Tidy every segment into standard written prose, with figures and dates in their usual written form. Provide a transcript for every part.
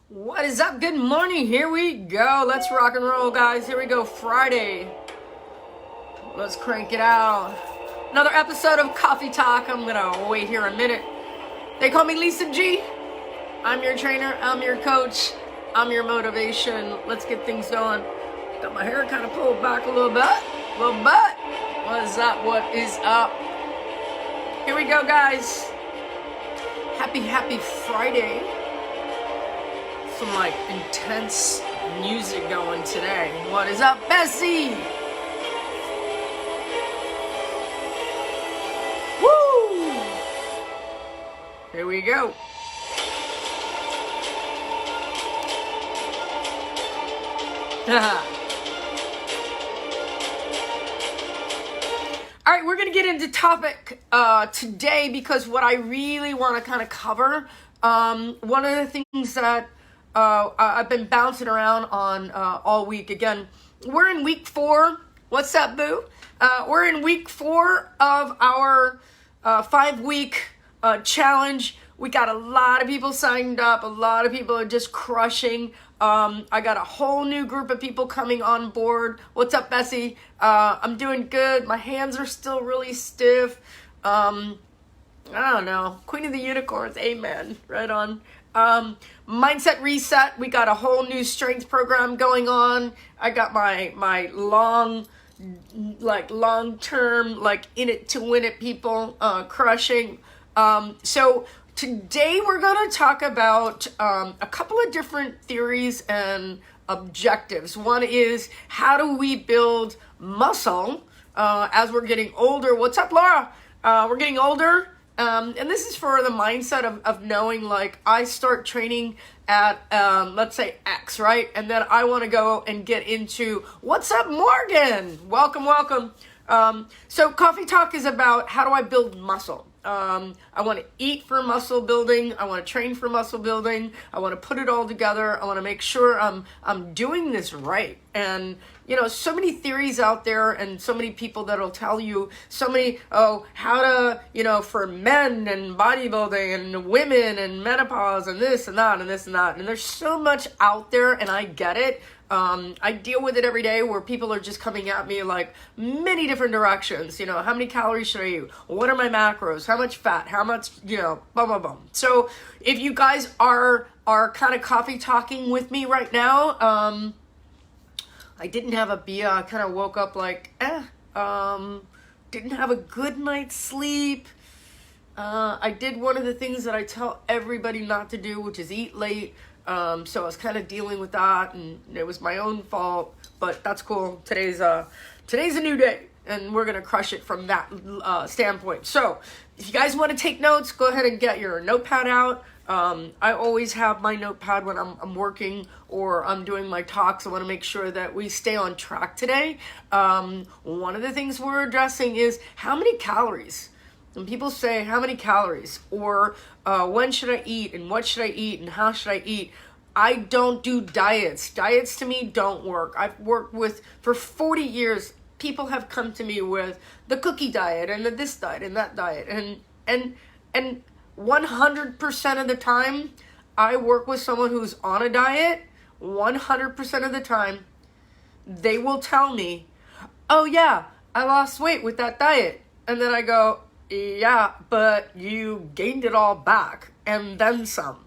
What is up? Good morning. Here we go. Let's rock and roll, guys. Here we go. Friday. Let's crank it out. Another episode of Coffee Talk. I'm gonna wait here a minute. They call me Lisa G. I'm your trainer. I'm your coach. I'm your motivation. Let's get things going. Got my hair kind of pulled back a little bit. What is up? What is up? Here we go, guys. Happy Friday. Some like intense music going today. What is up, Bessie? Woo! Here we go. All right, we're gonna get into topic today because what I really want to kind of cover, one of the things that I've been bouncing around on all week. Again, we're in week 4. What's up, boo? We're in week 4 of our 5-week challenge. We got a lot of people signed up. A lot of people are just crushing. I got a whole new group of people coming on board. What's up, Bessie? I'm doing good. My hands are still really stiff. I don't know. Queen of the Unicorns. Amen. Right on. Mindset reset. We got a whole new strength program going on. I got my long-term, in it to win it people, crushing. So today we're going to talk about, a couple of different theories and objectives. One is, how do we build muscle, as we're getting older? What's up, Laura? We're getting older. And this is for the mindset of knowing, I start training at, let's say X, right? And then I want to go and get into, what's up, Morgan? Welcome. So Coffee Talk is about, how do I build muscle? I want to eat for muscle building. I want to train for muscle building. I want to put it all together. I want to make sure I'm doing this right. And, so many theories out there and so many people that'll tell you how to, for men and bodybuilding and women and menopause and this and that and this and that. And there's so much out there, and I get it. I deal with it every day where people are just coming at me many different directions. How many calories should I eat? What are my macros? How much fat? How much, blah. So if you guys are kind of coffee talking with me right now, I didn't have a beer. I kind of woke up didn't have a good night's sleep. I did one of the things that I tell everybody not to do, which is eat late. So I was kind of dealing with that, and it was my own fault, but that's cool. Today's a new day, and we're going to crush it from that standpoint. So if you guys want to take notes, go ahead and get your notepad out. I always have my notepad when I'm working or I'm doing my talks. I want to make sure that we stay on track today. One of the things we're addressing is how many calories. When people say, how many calories? Or when should I eat? And what should I eat? And how should I eat? I don't do diets. Diets to me don't work. I've worked for 40 years, people have come to me with the cookie diet and the this diet and that diet. And 100% of the time, I work with someone who's on a diet. 100% of the time, they will tell me, oh yeah, I lost weight with that diet. And then I go, yeah, but you gained it all back and then some.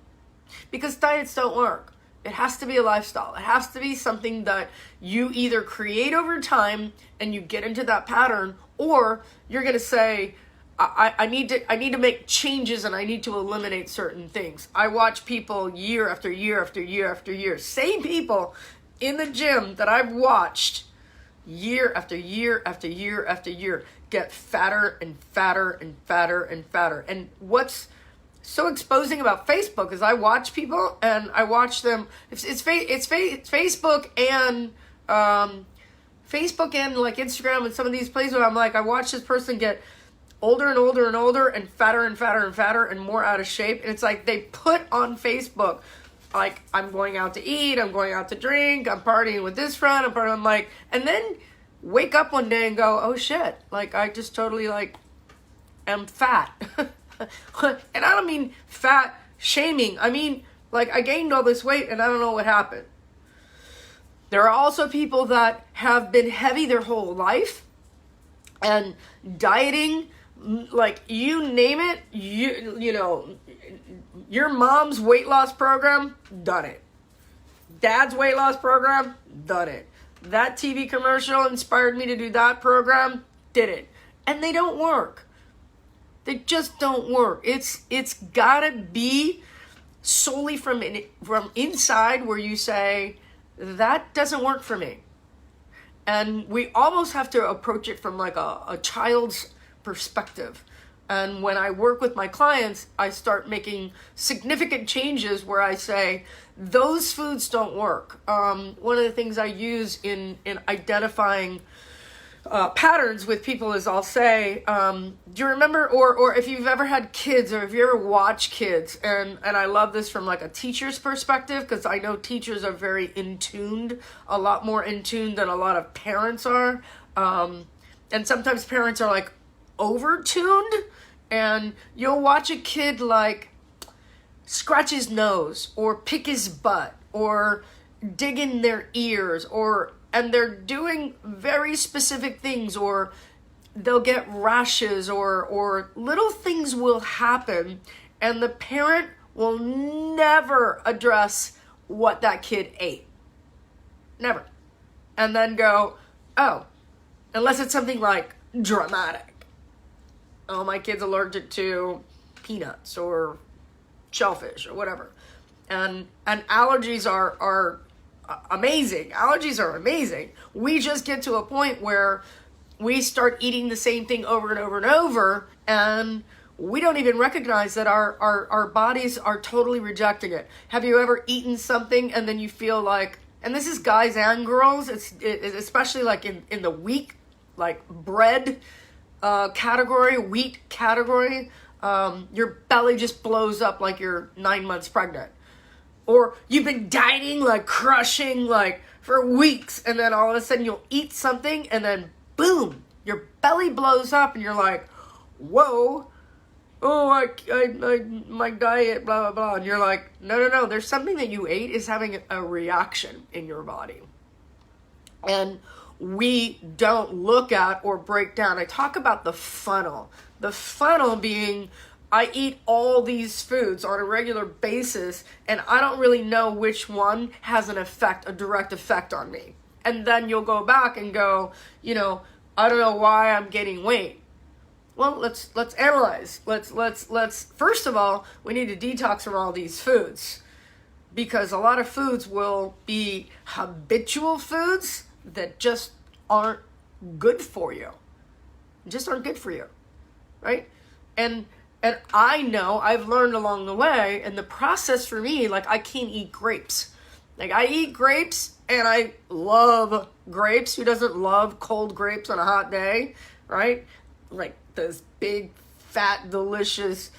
Because diets don't work. It has to be a lifestyle. It has to be something that you either create over time and you get into that pattern, or you're going to say, I need to make changes and I need to eliminate certain things. I watch people year after year after year after year. Same people in the gym that I've watched year after year after year after year get fatter and fatter and fatter and fatter. And what's so exposing about Facebook is I watch people and I watch them. It's Facebook and Instagram and some of these places where I'm I watch this person get older and older and older and fatter and fatter and fatter and more out of shape. And it's they put on Facebook, I'm going out to eat, I'm going out to drink, I'm partying with this friend, I'm and then wake up one day and go, oh shit, I just totally am fat. And I don't mean fat shaming. I mean Like, I gained all this weight and I don't know what happened. There are also people that have been heavy their whole life and dieting, like, you name it, you know, your mom's weight loss program, done it. Dad's weight loss program, done it. That TV commercial inspired me to do that program, did it. And they don't work. They just don't work. It's gotta be solely from inside, where you say, that doesn't work for me. And we almost have to approach it from like a child's perspective. And when I work with my clients, I start making significant changes where I say, those foods don't work. One of the things I use in identifying patterns with people is I'll say, do you remember, or if you've ever had kids, or if you ever watch kids, and I love this from like a teacher's perspective, because I know teachers are very in-tuned, a lot more in-tuned than a lot of parents are. And sometimes parents are like over-tuned, and you'll watch a kid like scratch his nose, or pick his butt, or dig in their ears, and they're doing very specific things, or they'll get rashes, or little things will happen, and the parent will never address what that kid ate. Never. And then go, oh, unless it's something like dramatic. Oh, my kid's allergic to peanuts or shellfish or whatever. And allergies are amazing. Allergies are amazing. We just get to a point where we start eating the same thing over and over and over, and we don't even recognize that our bodies are totally rejecting it. Have you ever eaten something and then you feel like, and this is guys and girls, it's especially like in the wheat, like bread category, wheat category, your belly just blows up like you're 9 months pregnant. Or you've been dieting, like crushing, like for weeks, and then all of a sudden you'll eat something, and then boom, your belly blows up, and you're like, whoa, oh, my diet, blah, blah, blah. And you're like, no, there's something that you ate is having a reaction in your body. And we don't look at or break down. I talk about the funnel. The funnel being, I eat all these foods on a regular basis, and I don't really know which one has an effect, a direct effect on me. And then you'll go back and go, I don't know why I'm gaining weight. Well, let's analyze. Let's first of all, we need to detox from all these foods, because a lot of foods will be habitual foods that just aren't good for you. Just aren't good for you, right? And I know, I've learned along the way, and the process for me, like, I can't eat grapes. Like, I eat grapes, and I love grapes. Who doesn't love cold grapes on a hot day, right? Like, those big, fat, delicious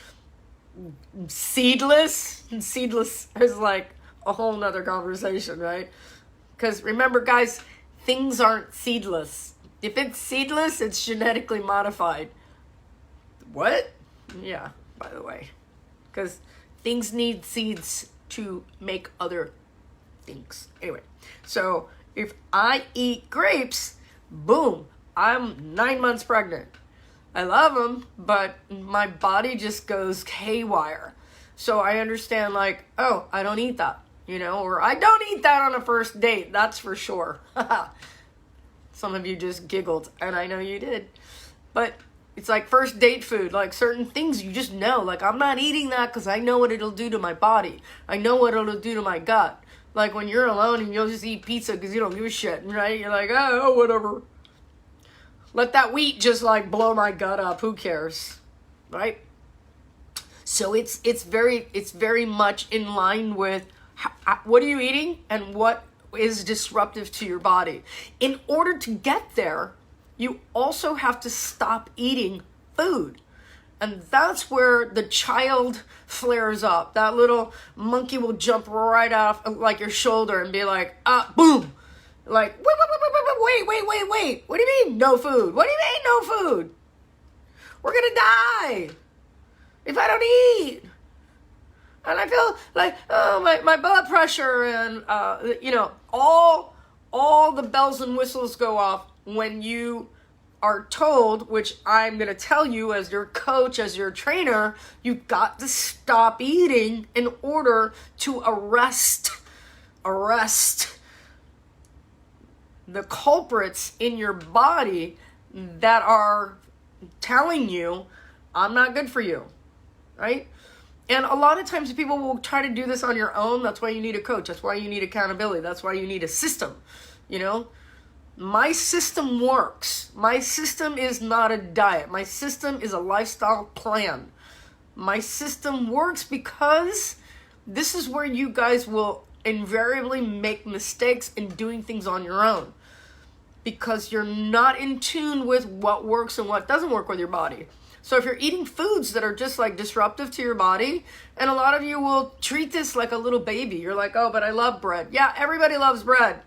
Seedless. And Seedless is like a whole nother conversation, right? Because remember, guys, things aren't seedless. If it's seedless, it's genetically modified. What? Yeah, by the way. Because things need seeds to make other things. Anyway, so if I eat grapes, boom, I'm 9 months pregnant. I love them, but my body just goes haywire. So I understand, like, oh, I don't eat that, or I don't eat that on a first date, that's for sure. Some of you just giggled, and I know you did. But it's like first date food, like certain things you just know. Like, I'm not eating that because I know what it'll do to my body. I know what it'll do to my gut. Like when you're alone and you'll just eat pizza because you don't give a shit, right? You're like, oh, whatever. Let that wheat just like blow my gut up. Who cares, right? So it's very much in line with what are you eating and what is disruptive to your body. In order to get there, you also have to stop eating food. And that's where the child flares up. That little monkey will jump right off like your shoulder and be like, boom. Like, wait. What do you mean, no food? What do you mean, no food? We're going to die if I don't eat. and I feel like, oh, my blood pressure, and all the bells and whistles go off when you are told, which I'm going to tell you as your coach, as your trainer, you've got to stop eating in order to arrest the culprits in your body that are telling you, I'm not good for you, right? And a lot of times people will try to do this on your own. That's why you need a coach. That's why you need accountability. That's why you need a system, My system works. My system is not a diet. My system is a lifestyle plan. My system works because this is where you guys will invariably make mistakes in doing things on your own, because you're not in tune with what works and what doesn't work with your body. So if you're eating foods that are just like disruptive to your body, and a lot of you will treat this like a little baby. You're like, oh, but I love bread. Yeah, everybody loves bread.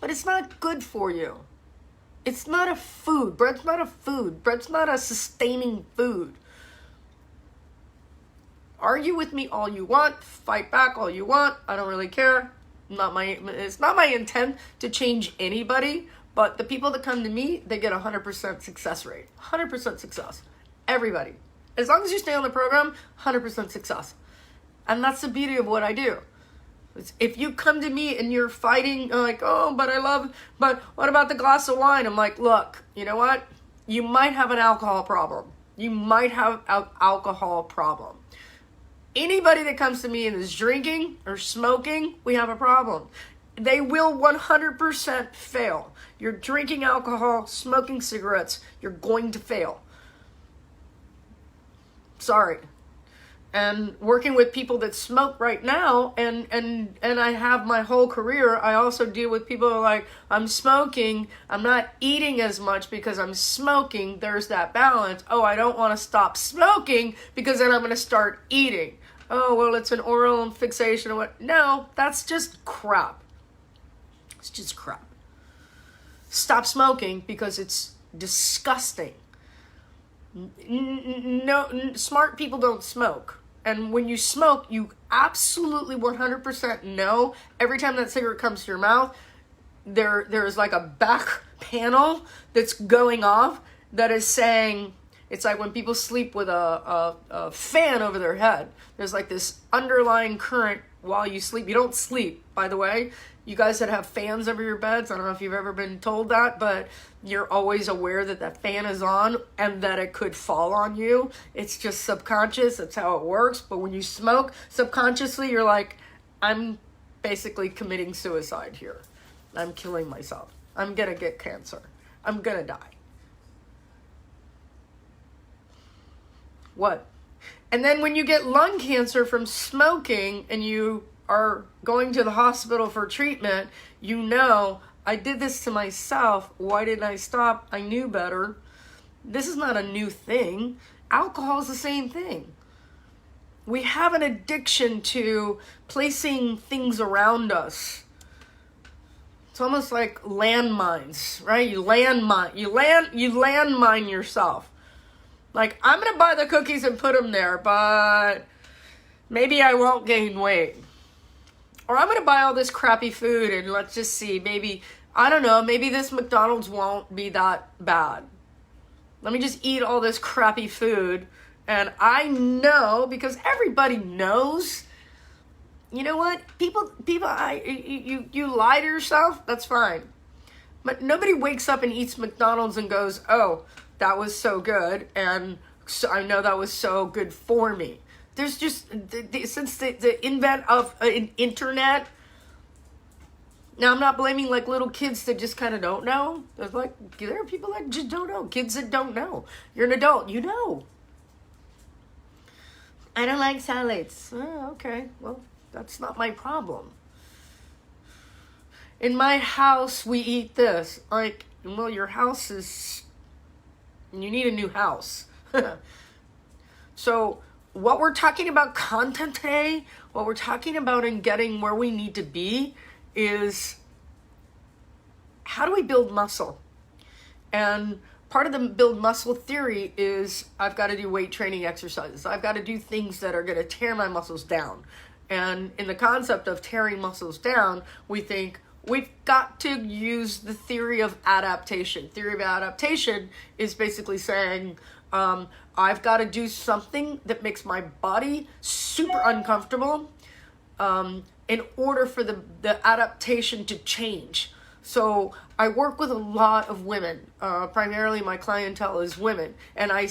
But it's not good for you. It's not a food. Bread's not a food. Bread's not a sustaining food. Argue with me all you want. Fight back all you want. I don't really care. It's not my intent to change anybody, but the people that come to me, they get 100% success rate. 100% success. Everybody. As long as you stay on the program, 100% success. And that's the beauty of what I do. If you come to me and you're fighting, like, oh, but what about the glass of wine? I'm like, look, you know what? You might have an alcohol problem. You might have an alcohol problem. Anybody that comes to me and is drinking or smoking, we have a problem. They will 100% fail. You're drinking alcohol, smoking cigarettes, you're going to fail. Sorry. And working with people that smoke right now, and I have my whole career, I also deal with people who are like, I'm smoking, I'm not eating as much because I'm smoking. There's that balance. Oh, I don't want to stop smoking because then I'm going to start eating. Oh, well, it's an oral fixation or what? No, that's just crap. It's just crap. Stop smoking because it's disgusting. No, smart people don't smoke. And when you smoke, you absolutely 100% know every time that cigarette comes to your mouth, there's like a back panel that's going off that is saying, it's like when people sleep with a fan over their head. There's like this underlying current while you sleep. You don't sleep, by the way. You guys that have fans over your beds, I don't know if you've ever been told that, but you're always aware that that fan is on and that it could fall on you. It's just subconscious. That's how it works. But when you smoke, subconsciously, you're like, I'm basically committing suicide here. I'm killing myself. I'm going to get cancer. I'm going to die. What? And then when you get lung cancer from smoking and you are going to the hospital for treatment, you know, I did this to myself. Why didn't I stop? I knew better. This is not a new thing. Alcohol is the same thing. We have an addiction to placing things around us. It's almost like landmines, right? You landmine yourself. Like, I'm going to buy the cookies and put them there, but maybe I won't gain weight. Or I'm going to buy all this crappy food and let's just see, maybe, I don't know, maybe this McDonald's won't be that bad. Let me just eat all this crappy food. And I know, because everybody knows, you know what? People, you lie to yourself, that's fine. But nobody wakes up and eats McDonald's and goes, oh, that was so good, and so I know that was so good for me. There's just, since the invent of an internet, now I'm not blaming like little kids that just kind of don't know. There's like, there are people that just don't know. Kids that don't know. You're an adult, you know. I don't like salads. Oh, okay, well, that's not my problem. In my house, we eat this. Like, well, your house is... You need a new house. So what we're talking about content today, what we're talking about in getting where we need to be is how do we build muscle? And part of the build muscle theory is I've got to do weight training exercises. I've got to do things that are going to tear my muscles down. And in the concept of tearing muscles down, we think we've got to use the theory of adaptation. Theory of adaptation is basically saying, I've got to do something that makes my body super uncomfortable in order for the adaptation to change. So I work with a lot of women. Primarily my clientele is women. And I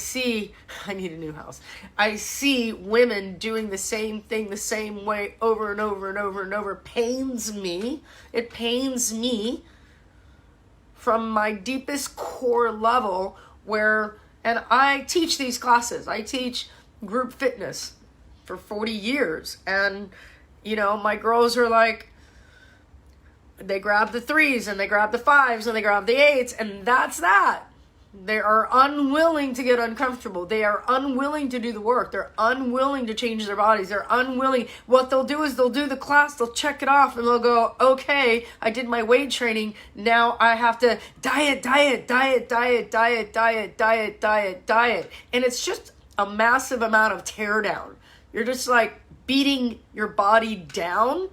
need a new house. I see women doing the same thing the same way over and over and over and over. Pains me. It pains me from my deepest core level and I teach these classes. I teach group fitness for 40 years. And, my girls are like, they grab the 3s and they grab the 5s and they grab the 8s, and that's that. They are unwilling to get uncomfortable. They are unwilling to do the work. They're unwilling to change their bodies. They're unwilling. What they'll do is they'll do the class, they'll check it off, and they'll go, okay, I did my weight training. Now I have to diet. And it's just a massive amount of tear down. You're just like beating your body down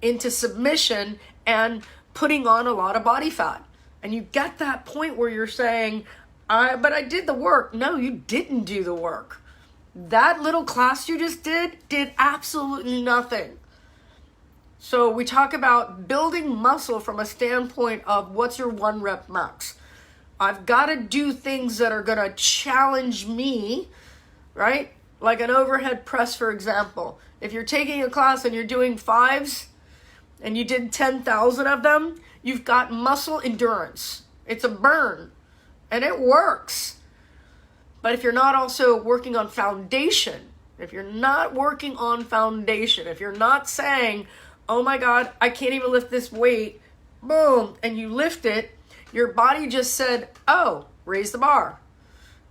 into submission and putting on a lot of body fat. And you get that point where you're saying, but I did the work. No, you didn't do the work. That little class you just did absolutely nothing. So we talk about building muscle from a standpoint of what's your 1 rep max. I've got to do things that are going to challenge me, right? Like an overhead press, for example. If you're taking a class and you're doing 5s, and you did 10,000 of them, you've got muscle endurance. It's a burn, and it works. But if you're not also working on foundation, if you're not saying, oh my God, I can't even lift this weight, boom, and you lift it, your body just said, oh, raise the bar.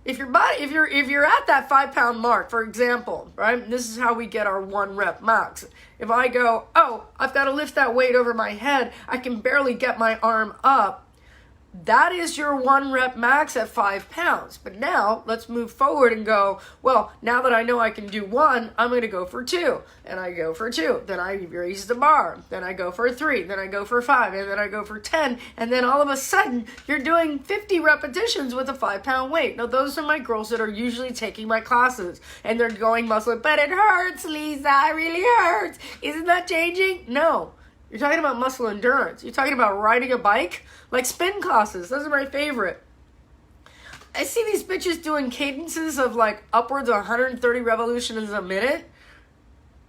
If you're at that 5-pound mark, for example, right? This is how we get our 1 rep max. If I go, oh, I've got to lift that weight over my head, I can barely get my arm up. That is your 1 rep max at 5 pounds. But now let's move forward and go, well, now that I know I can do 1, I'm going to go for 2. And I go for 2. Then I raise the bar. Then I go for 3. Then I go for 5. And then I go for 10. And then all of a sudden, you're doing 50 repetitions with a 5-pound weight. Now, those are my girls that are usually taking my classes. And they're going muscle, but it hurts, Lisa. It really hurts. Isn't that changing? No. You're talking about muscle endurance. You're talking about riding a bike, like spin classes. Those are my favorite. I see these bitches doing cadences of like upwards of 130 revolutions a minute,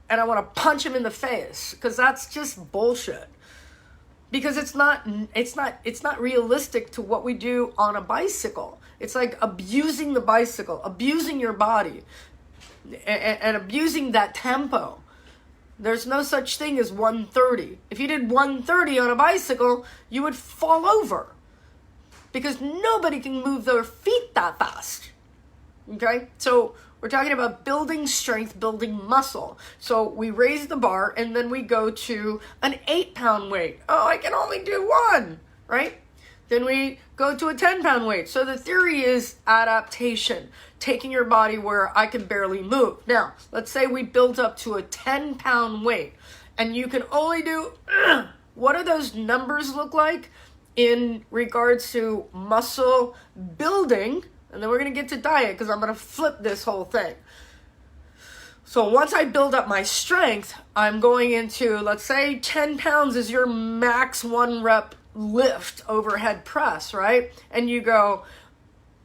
and I want to punch them in the face because that's just bullshit. Because it's not realistic to what we do on a bicycle. It's like abusing the bicycle, abusing your body, and abusing that tempo. There's no such thing as 130. If you did 130 on a bicycle, you would fall over because nobody can move their feet that fast. Okay? So we're talking about building strength, building muscle. So we raise the bar and then we go to an 8-pound weight. Oh, I can only do 1, right? Then we go to a 10-pound weight. So the theory is adaptation, taking your body where I can barely move. Now, let's say we build up to a 10-pound weight, and you can only do, what do those numbers look like in regards to muscle building? And then we're going to get to diet because I'm going to flip this whole thing. So once I build up my strength, I'm going into, let's say 10 pounds is your max 1 rep lift overhead press, right? And you go,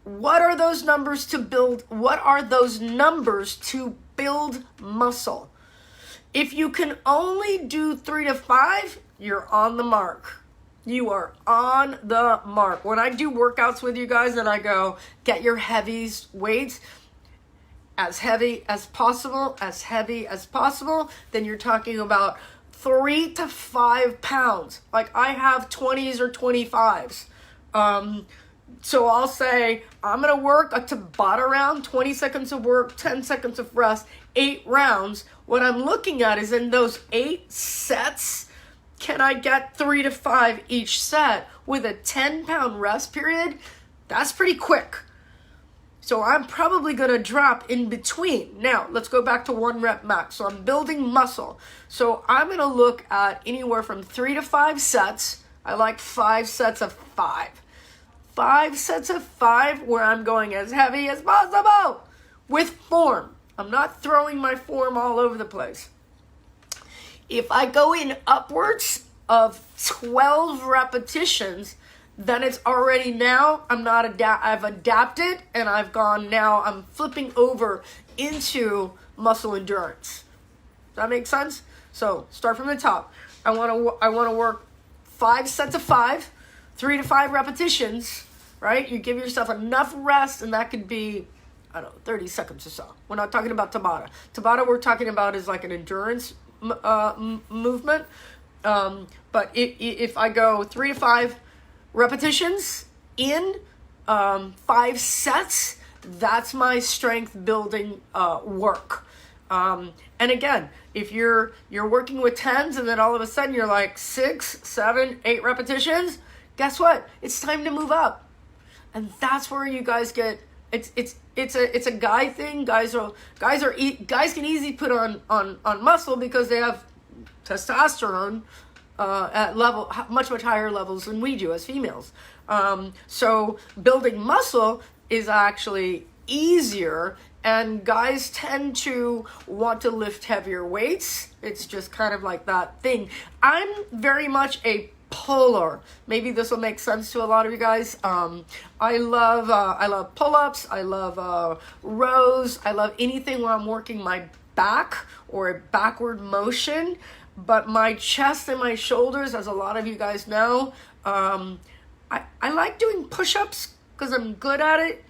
what are those numbers to build? What are those numbers to build muscle? If you can only do 3 to 5, you're on the mark. You are on the mark. When I do workouts with you guys and I go, get your heavies weights as heavy as possible, then you're talking about 3 to 5 pounds. Like I have 20s or 25s. So I'll say, I'm going to work a Tabata round, 20 seconds of work, 10 seconds of rest, 8 rounds. What I'm looking at is in those 8 sets, can I get 3 to 5 each set with a 10-pound rest period? That's pretty quick. So I'm probably going to drop in between. Now, let's go back to 1 rep max. So I'm building muscle. So I'm going to look at anywhere from 3 to 5 sets. I like 5 sets of 5. 5 sets of 5 where I'm going as heavy as possible with form. I'm not throwing my form all over the place. If I go in upwards of 12 repetitions, then it's already now, I've adapted and I've gone now, I'm flipping over into muscle endurance. Does that make sense? So start from the top. I want to work 5 sets of 5, 3 to 5 repetitions, right? You give yourself enough rest, and that could be, 30 seconds or so. We're not talking about Tabata. Tabata we're talking about is like an endurance movement. But if I go 3 to 5 repetitions in 5 sets, that's my strength building work. And again, if you're working with 10s and then all of a sudden you're like 6, 7, 8 repetitions, guess what? It's time to move up. And that's where you guys get it's a guy thing. Guys can easily put on muscle because they have testosterone at much higher levels than we do as females. So building muscle is actually easier, and guys tend to want to lift heavier weights. It's just kind of like that thing. I'm very much a puller. Maybe this will make sense to a lot of you guys. I love pull-ups. I love rows. I love anything where I'm working my back or a backward motion. But my chest and my shoulders, as a lot of you guys know, I like doing push-ups because I'm good at it.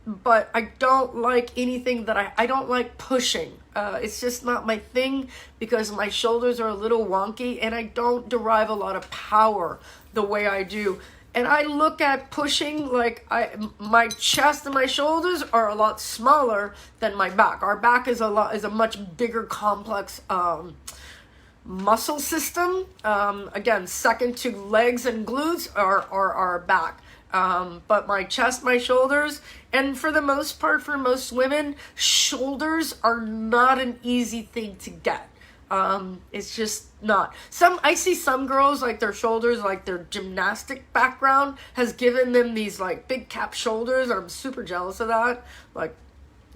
But I don't like anything that I don't like pushing. It's just not my thing because my shoulders are a little wonky and I don't derive a lot of power the way I do. And I look at pushing like my chest and my shoulders are a lot smaller than my back. Our back is a much bigger, complex muscle system. Again, second to legs and glutes are our back. But my chest, my shoulders, and for the most part, for most women, shoulders are not an easy thing to get. It's just not. I see some girls, like their shoulders, like their gymnastic background has given them these like big cap shoulders, and I'm super jealous of that. Like,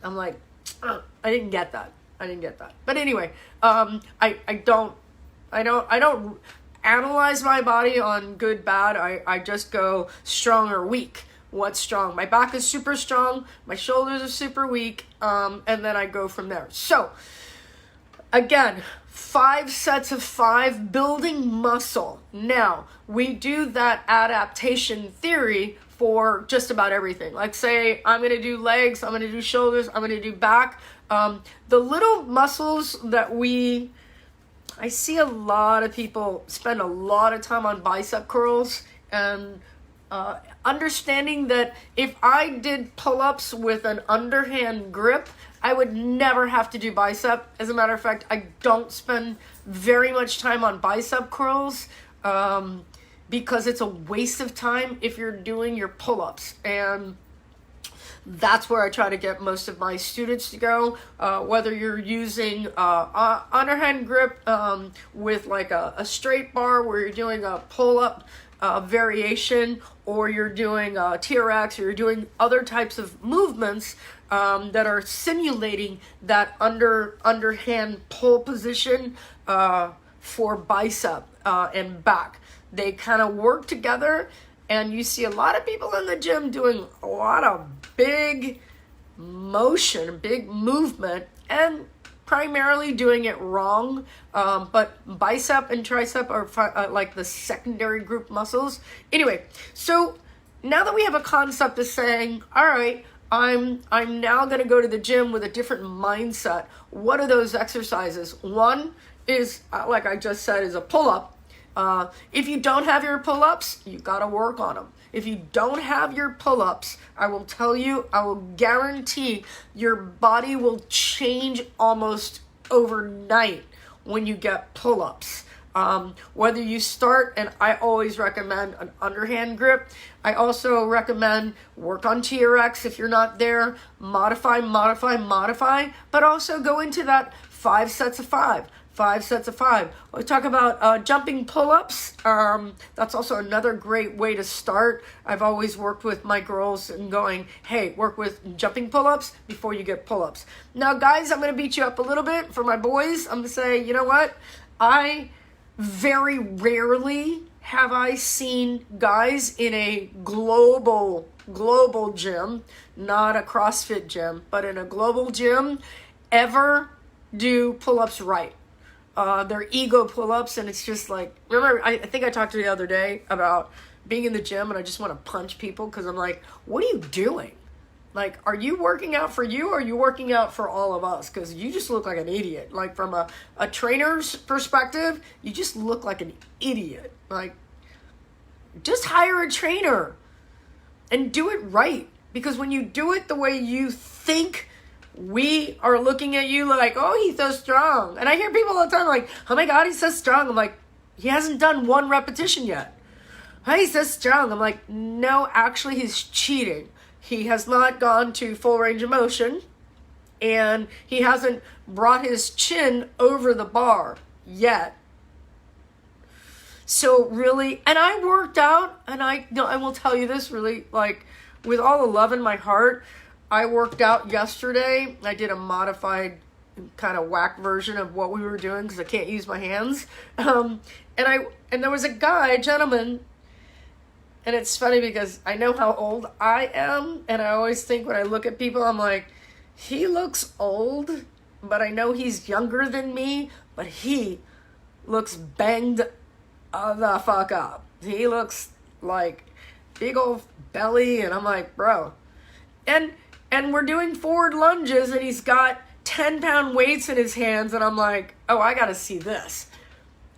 I'm like, I didn't get that. But anyway, I don't analyze my body on good, bad. I just go strong or weak. What's strong? My back is super strong. My shoulders are super weak. And then I go from there. So again, 5 sets of 5, building muscle. Now, we do that adaptation theory for just about everything. Like say, I'm going to do legs, I'm going to do shoulders, I'm going to do back. The little muscles that I see a lot of people spend a lot of time on bicep curls, and understanding that if I did pull-ups with an underhand grip, I would never have to do bicep. As a matter of fact, I don't spend very much time on bicep curls because it's a waste of time if you're doing your pull-ups. And that's where I try to get most of my students to go, whether you're using underhand grip with like a straight bar where you're doing a pull-up variation, or you're doing TRX, or you're doing other types of movements that are simulating that underhand pull position for bicep and back. They kind of work together. And you see a lot of people in the gym doing a lot of big motion, big movement, and primarily doing it wrong. But bicep and tricep are like the secondary group muscles. Anyway, so now that we have a concept of saying, all right, I'm now going to go to the gym with a different mindset. What are those exercises? One is, like I just said, is a pull-up. If you don't have your pull-ups, you got to work on them. If you don't have your pull-ups, I will guarantee your body will change almost overnight when you get pull-ups. Whether you start, and I always recommend an underhand grip. I also recommend work on TRX if you're not there, modify, but also go into that 5 sets of 5. 5 sets of 5. We talk about jumping pull-ups. That's also another great way to start. I've always worked with my girls and going, hey, work with jumping pull-ups before you get pull-ups. Now, guys, I'm going to beat you up a little bit. For my boys, I'm going to say, you know what? Very rarely have I seen guys in a global gym, not a CrossFit gym, but in a global gym, ever do pull-ups right. They're ego pull-ups, and it's just like, remember, I think I talked to you the other day about being in the gym and I just want to punch people because I'm like, what are you doing? Like, are you working out for you or are you working out for all of us? Because you just look like an idiot. Like, from a trainer's perspective, you just look like an idiot. Like, just hire a trainer and do it right. Because when you do it the way you think, we are looking at you like, oh, he's so strong. And I hear people all the time like, oh my God, he's so strong. I'm like, he hasn't done 1 repetition yet. Oh, he's so strong. I'm like, no, actually, he's cheating. He has not gone to full range of motion, and he hasn't brought his chin over the bar yet. So really, and I worked out, and I will tell you this really, like, with all the love in my heart, I worked out yesterday. I did a modified kind of whack version of what we were doing because I can't use my hands. And there was a gentleman. And it's funny because I know how old I am, and I always think when I look at people, I'm like, he looks old, but I know he's younger than me, but he looks banged the fuck up. He looks like big old belly, and I'm like, bro. And we're doing forward lunges, and he's got 10-pound weights in his hands, and I'm like, oh, I gotta see this.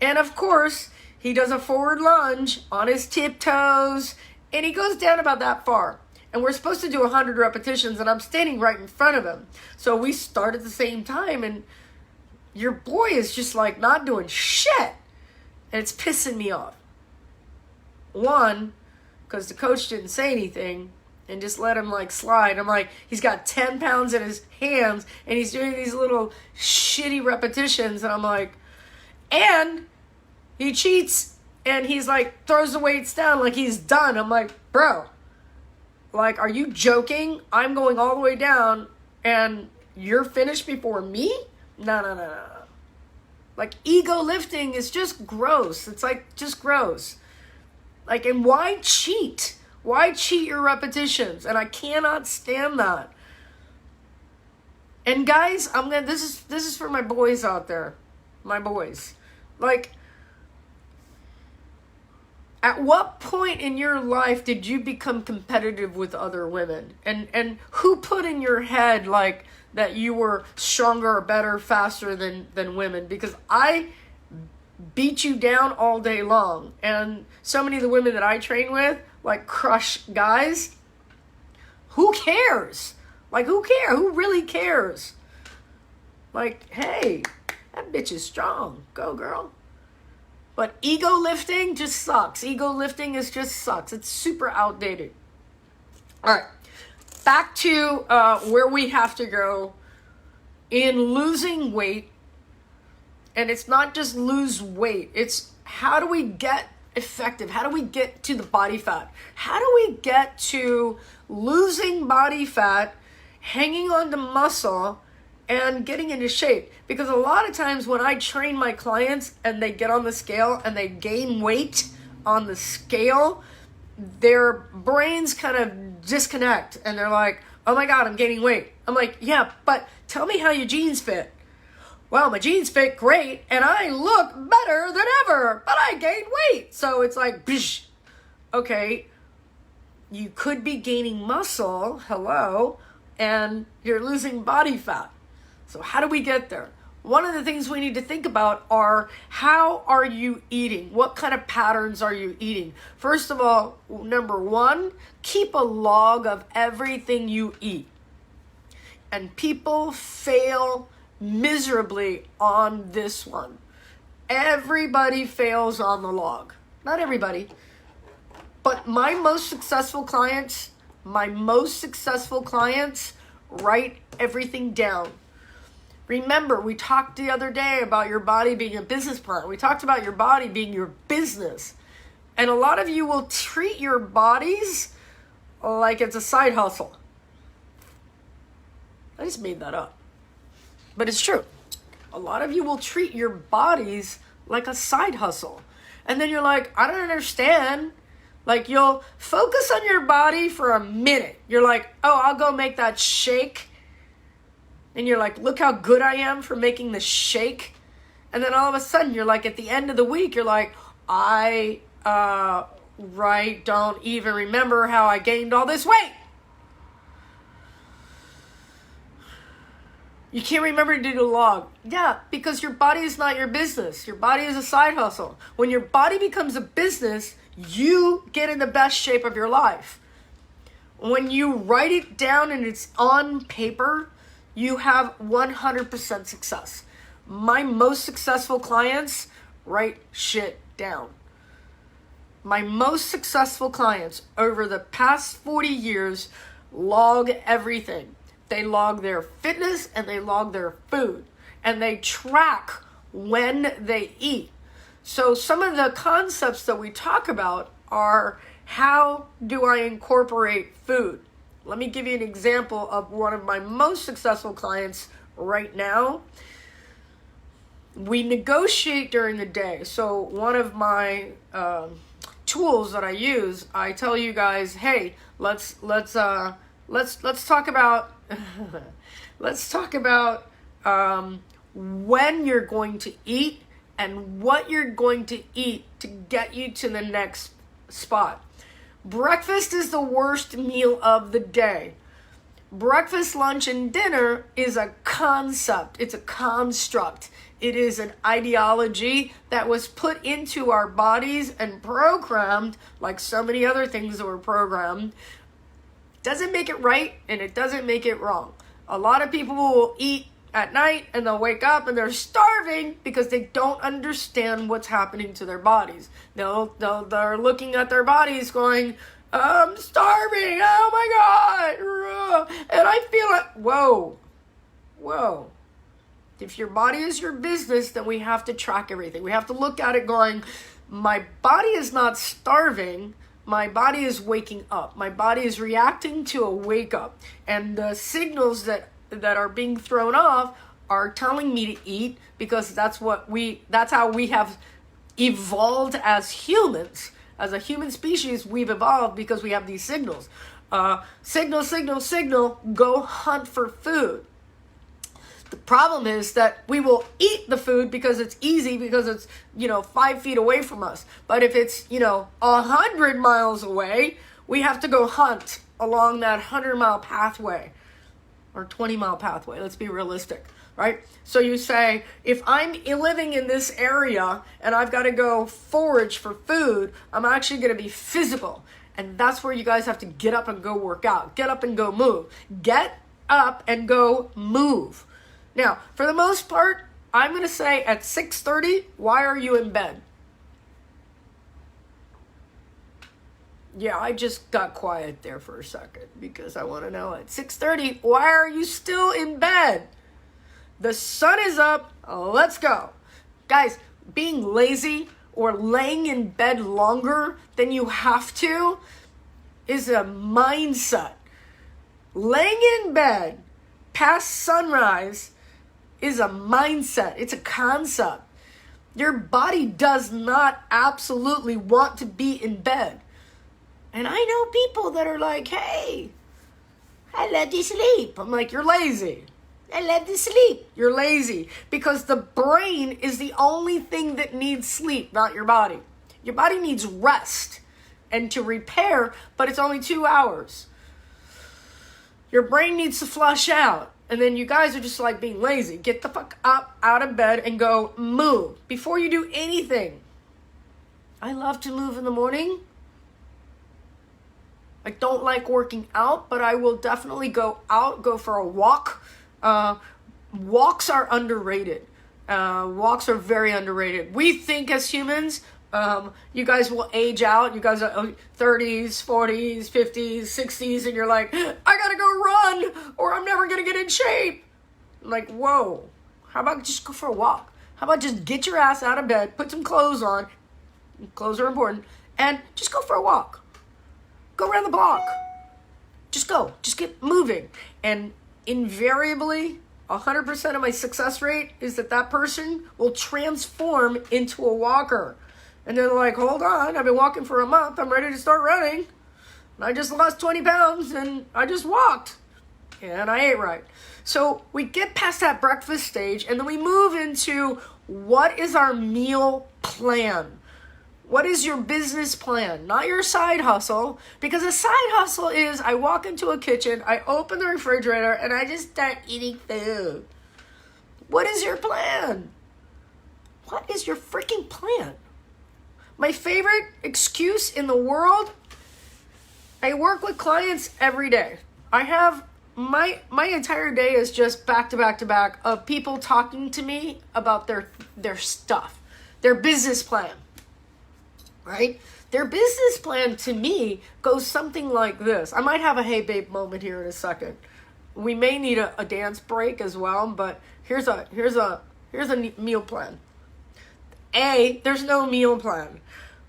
And of course, he does a forward lunge on his tiptoes, and he goes down about that far. And we're supposed to do 100 repetitions, and I'm standing right in front of him. So we start at the same time, and your boy is just like not doing shit. And it's pissing me off. 1, because the coach didn't say anything and just let him like slide. I'm like, he's got 10 pounds in his hands, and he's doing these little shitty repetitions, and I'm like, and he cheats, and he's like, throws the weights down like he's done. I'm like, bro, like, are you joking? I'm going all the way down, and you're finished before me? No. Like, ego lifting is just gross. It's like, just gross. Like, and why cheat? Why cheat your repetitions? And I cannot stand that. And guys, this is for my boys out there. My boys. Like, at what point in your life did you become competitive with other women? And who put in your head, like, that you were stronger or better, faster than women? Because I beat you down all day long. And so many of the women that I train with, like, crush guys. Who cares? Like, who cares? Who really cares? Like, hey, that bitch is strong. Go, girl. But ego lifting just sucks. Ego lifting just sucks. It's super outdated. All right. Back to where we have to go in losing weight. And it's not just lose weight. It's how do we get effective? How do we get to the body fat? How do we get to losing body fat, hanging on to muscle, and getting into shape? Because a lot of times when I train my clients and they get on the scale and they gain weight on the scale, their brains kind of disconnect and they're like, oh my God, I'm gaining weight. I'm like, yeah, but tell me how your jeans fit. Well, my jeans fit great and I look better than ever, but I gained weight. So it's like, psh, okay, you could be gaining muscle, hello, and you're losing body fat. So how do we get there? One of the things we need to think about are, how are you eating? What kind of patterns are you eating? First of all, number 1, keep a log of everything you eat. And people fail miserably on this one. everybody fails on the log. Not everybody. But my most successful clients write everything down. Remember, we talked the other day about your body being a business plan. We talked about your body being your business. And a lot of you will treat your bodies like it's a side hustle. I just made that up. But it's true. A lot of you will treat your bodies like a side hustle. And then you're like, I don't understand. Like, you'll focus on your body for a minute. You're like, oh, I'll go make that shake. And you're like, look how good I am for making the shake. And then all of a sudden, you're like, at the end of the week, you're like, I don't even remember how I gained all this weight. You can't remember to do the log. Yeah, because your body is not your business. Your body is a side hustle. When your body becomes a business, you get in the best shape of your life. When you write it down and it's on paper, you have 100% success. My most successful clients write shit down. My most successful clients over the past 40 years log everything. They log their fitness and they log their food. And they track when they eat. So some of the concepts that we talk about are, how do I incorporate food? Let me give you an example of one of my most successful clients right now. We negotiate during the day. So one of my tools that I use, I tell you guys, hey, let's talk about let's talk about when you're going to eat and what you're going to eat to get you to the next spot. Breakfast is the worst meal of the day. Breakfast, lunch, and dinner is a concept. It's a construct. It is an ideology that was put into our bodies and programmed, like so many other things that were programmed. Doesn't make it right, and it doesn't make it wrong. A lot of people will eat at night and they'll wake up and they're starving because they don't understand what's happening to their bodies. They're looking at their bodies going, I'm starving, oh my God. And I feel like, whoa. If your body is your business, then we have to track everything. We have to look at it going, my body is not starving. My body is waking up. My body is reacting to a wake up. And the signals that are being thrown off are telling me to eat, because that's how we have evolved as humans. As a human species, we've evolved because we have these signals. Signal, go hunt for food. The problem is that we will eat the food because it's easy, because it's, 5 feet away from us. But if it's, 100 miles away, we have to go hunt along that 100-mile pathway or 20-mile pathway. Let's be realistic, right? So you say, if I'm living in this area and I've got to go forage for food, I'm actually going to be physical. And that's where you guys have to get up and go work out. Get up and go move. Get up and go move. Now, for the most part, I'm going to say at 6:30, why are you in bed? Yeah, I just got quiet there for a second because I want to know at 6:30, why are you still in bed? The sun is up, let's go. Guys, being lazy or laying in bed longer than you have to is a mindset. Laying in bed past sunrise is a mindset. It's a concept. Your body does not absolutely want to be in bed. And I know people that are like, hey, I love to sleep. I'm like, you're lazy. I love to sleep. You're lazy. Because the brain is the only thing that needs sleep, not your body. Your body needs rest and to repair, but it's only 2 hours. Your brain needs to flush out. And then you guys are just like being lazy. Get the fuck up out of bed and go move before you do anything. I love to move in the morning. I don't like working out, but I will definitely go out, go for a walk. Walks are underrated. Walks are very underrated. We think as humans, you guys will age out. You guys are 30s, 40s, 50s, 60s, and you're like, I gotta go run or I'm never gonna get in shape. I'm like, whoa, how about just go for a walk? How about just get your ass out of bed, put some clothes on, clothes are important, and just go for a walk. Go around the block. Just go, just get moving. And invariably, 100% of my success rate is that person will transform into a walker. And they're like, hold on, I've been walking for a month. I'm ready to start running. And I just lost 20 pounds and I just walked. And I ate right. So we get past that breakfast stage and then we move into what is our meal plan? What is your business plan? Not your side hustle. Because a side hustle is I walk into a kitchen, I open the refrigerator, and I just start eating food. What is your plan? What is your freaking plan? My favorite excuse in the world, I work with clients every day. I have my entire day is just back to back to back of people talking to me about their stuff, their business plan. Right? Their business plan to me goes something like this. I might have a hey babe moment here in a second. We may need a dance break as well, but here's a meal plan. There's no meal plan.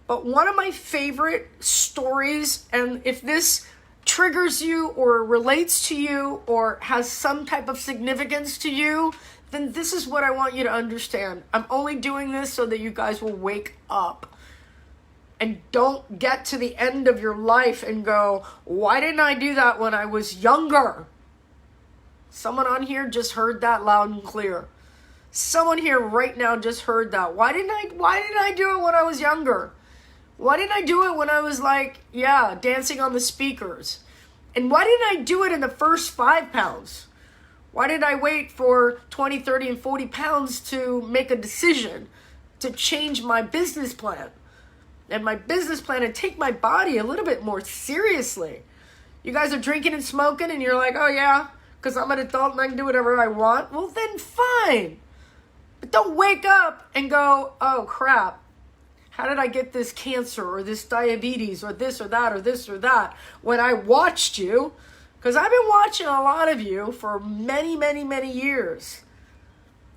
But one of my favorite stories, and if this triggers you or relates to you or has some type of significance to you, then this is what I want you to understand. I'm only doing this so that you guys will wake up. And don't get to the end of your life and go, why didn't I do that when I was younger? Someone on here just heard that loud and clear. Someone here right now just heard that. Why didn't I do it when I was younger? Why didn't I do it when I was dancing on the speakers? And why didn't I do it in the first 5 pounds? Why did I wait for 20, 30, and 40 pounds to make a decision to change my business plan? And my business plan and take my body a little bit more seriously. You guys are drinking and smoking and you're like, oh yeah, because I'm an adult and I can do whatever I want. Well then fine. But don't wake up and go, oh crap, how did I get this cancer or this diabetes or this or that or this or that when I watched you? Because I've been watching a lot of you for many, many, many years.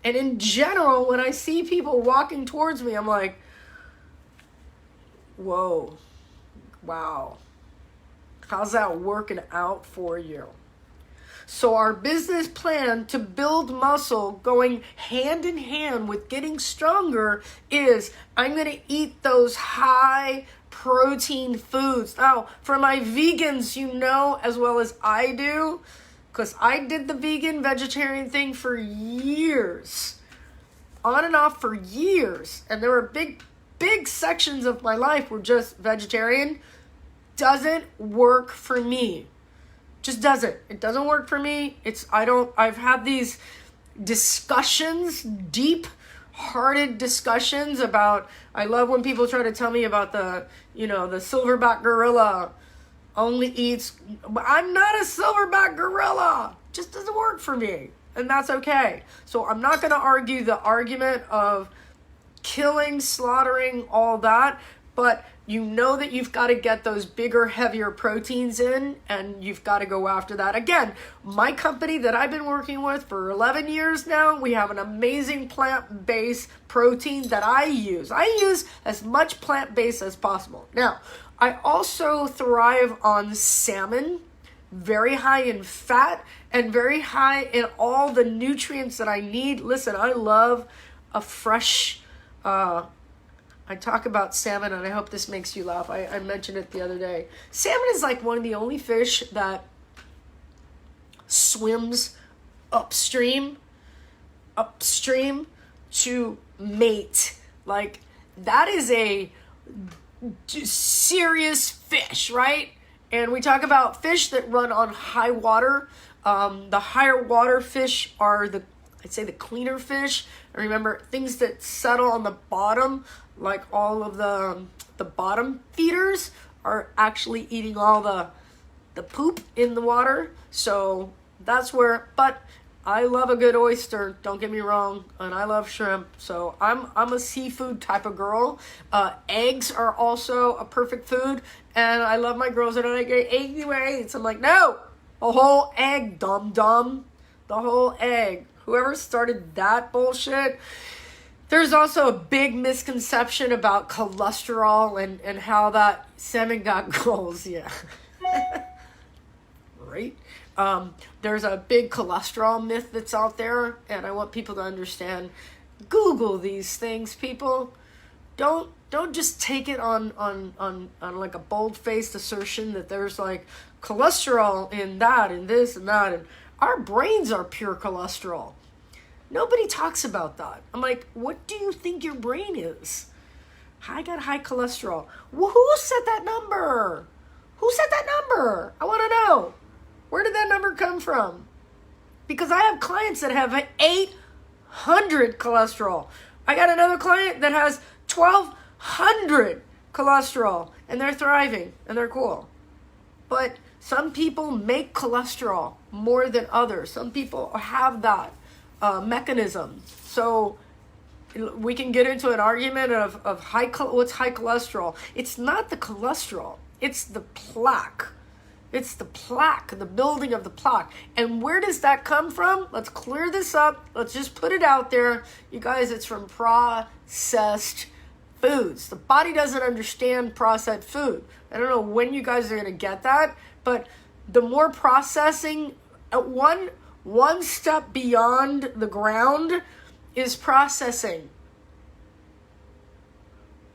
And in general, when I see people walking towards me, I'm like, whoa, wow, how's that working out for you? So our business plan to build muscle going hand in hand with getting stronger is I'm going to eat those high protein foods. Now, for my vegans, you know as well as I do, because I did the vegan vegetarian thing for years, on and off for years, and there were big sections of my life were just vegetarian. Doesn't work for me. Just doesn't. It doesn't work for me. I've had these discussions, deep-hearted discussions about, I love when people try to tell me about the silverback gorilla only eats, I'm not a silverback gorilla. Just doesn't work for me. And that's okay. So I'm not going to argue the argument of killing, slaughtering, all that, but you know that you've got to get those bigger, heavier proteins in, and you've got to go after that. Again, my company that I've been working with for 11 years now, we have an amazing plant-based protein that I use. I use as much plant-based as possible. Now, I also thrive on salmon, very high in fat and very high in all the nutrients that I need. Listen, I love a fresh I talk about salmon, and I hope this makes you laugh. I mentioned it the other day. Salmon is like one of the only fish that swims upstream to mate. Like, that is a serious fish, right? And we talk about fish that run on high water. The higher water fish are I'd say the cleaner fish. And remember, things that settle on the bottom, like all of the bottom feeders, are actually eating all the poop in the water. So that's where, but I love a good oyster, don't get me wrong, and I love shrimp, so I'm a seafood type of girl. Eggs are also a perfect food, and I love my girls that are like, eggy whites. I'm like, no, a whole egg, dum-dum, the whole egg. Whoever started that bullshit. There's also a big misconception about cholesterol and how that salmon got goals, yeah. Right? There's a big cholesterol myth that's out there, and I want people to understand. Google these things, people. Don't just take it on like a bold-faced assertion that there's like cholesterol in that and this and that. And our brains are pure cholesterol. Nobody talks about that. I'm like, what do you think your brain is? I got high cholesterol. Well, who said that number? Who said that number? I want to know. Where did that number come from? Because I have clients that have 800 cholesterol. I got another client that has 1,200 cholesterol, and they're thriving, and they're cool. But some people make cholesterol more than others. Some people have that mechanism. So we can get into an argument of what's high cholesterol. It's not the cholesterol. It's the plaque. It's the plaque, the building of the plaque. And where does that come from? Let's clear this up. Let's just put it out there. You guys, it's from processed foods. The body doesn't understand processed food. I don't know when you guys are going to get that, but the more processing, one step beyond the ground is processing.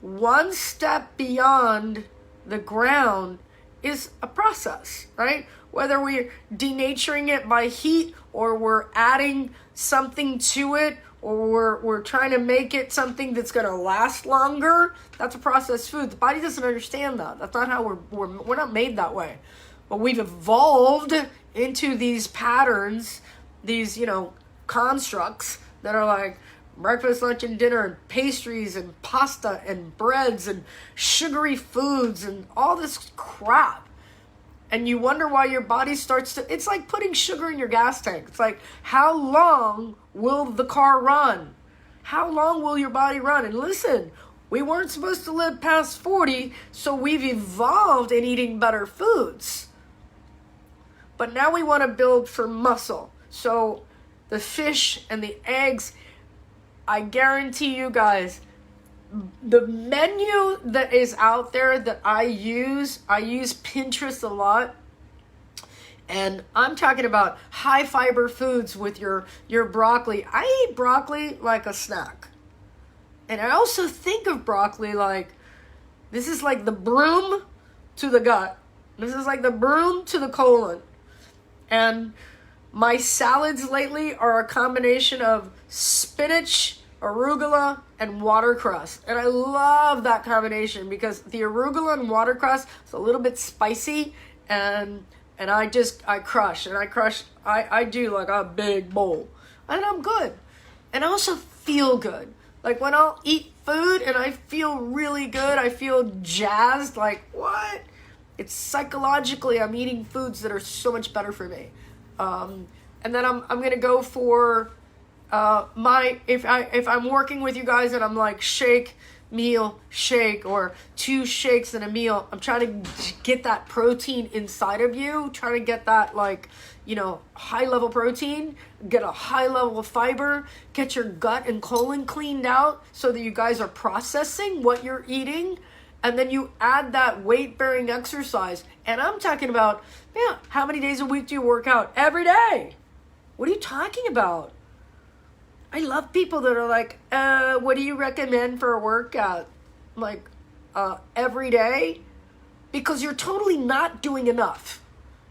One step beyond the ground is a process, right? Whether we're denaturing it by heat or we're adding something to it or we're trying to make it something that's going to last longer, that's a processed food. The body doesn't understand that. That's not how we're not made that way. But we've evolved into these patterns, these, constructs that are like breakfast, lunch, and dinner, and pastries, and pasta, and breads, and sugary foods, and all this crap. And you wonder why your body starts to... It's like putting sugar in your gas tank. It's like, how long will the car run? How long will your body run? And listen, we weren't supposed to live past 40, so we've evolved in eating better foods. But now we want to build for muscle. So the fish and the eggs... I guarantee you guys, the menu that is out there that I use Pinterest a lot. And I'm talking about high fiber foods with your broccoli. I eat broccoli like a snack. And I also think of broccoli like, this is like the broom to the gut. This is like the broom to the colon. And my salads lately are a combination of spinach, arugula, and watercress. And I love that combination because the arugula and watercress is a little bit spicy and I crush. I do like a big bowl. And I'm good. And I also feel good. Like when I'll eat food and I feel really good, I feel jazzed, like what? It's psychologically, I'm eating foods that are so much better for me. And then I'm gonna go for if I'm working with you guys and I'm like shake, meal, shake, or 2 shakes in a meal, I'm trying to get that protein inside of you, trying to get that high level protein, get a high level of fiber, get your gut and colon cleaned out so that you guys are processing what you're eating. And then you add that weight-bearing exercise. And I'm talking about, how many days a week do you work out? Every day. What are you talking about? I love people that are like, what do you recommend for a workout? I'm like, every day? Because you're totally not doing enough.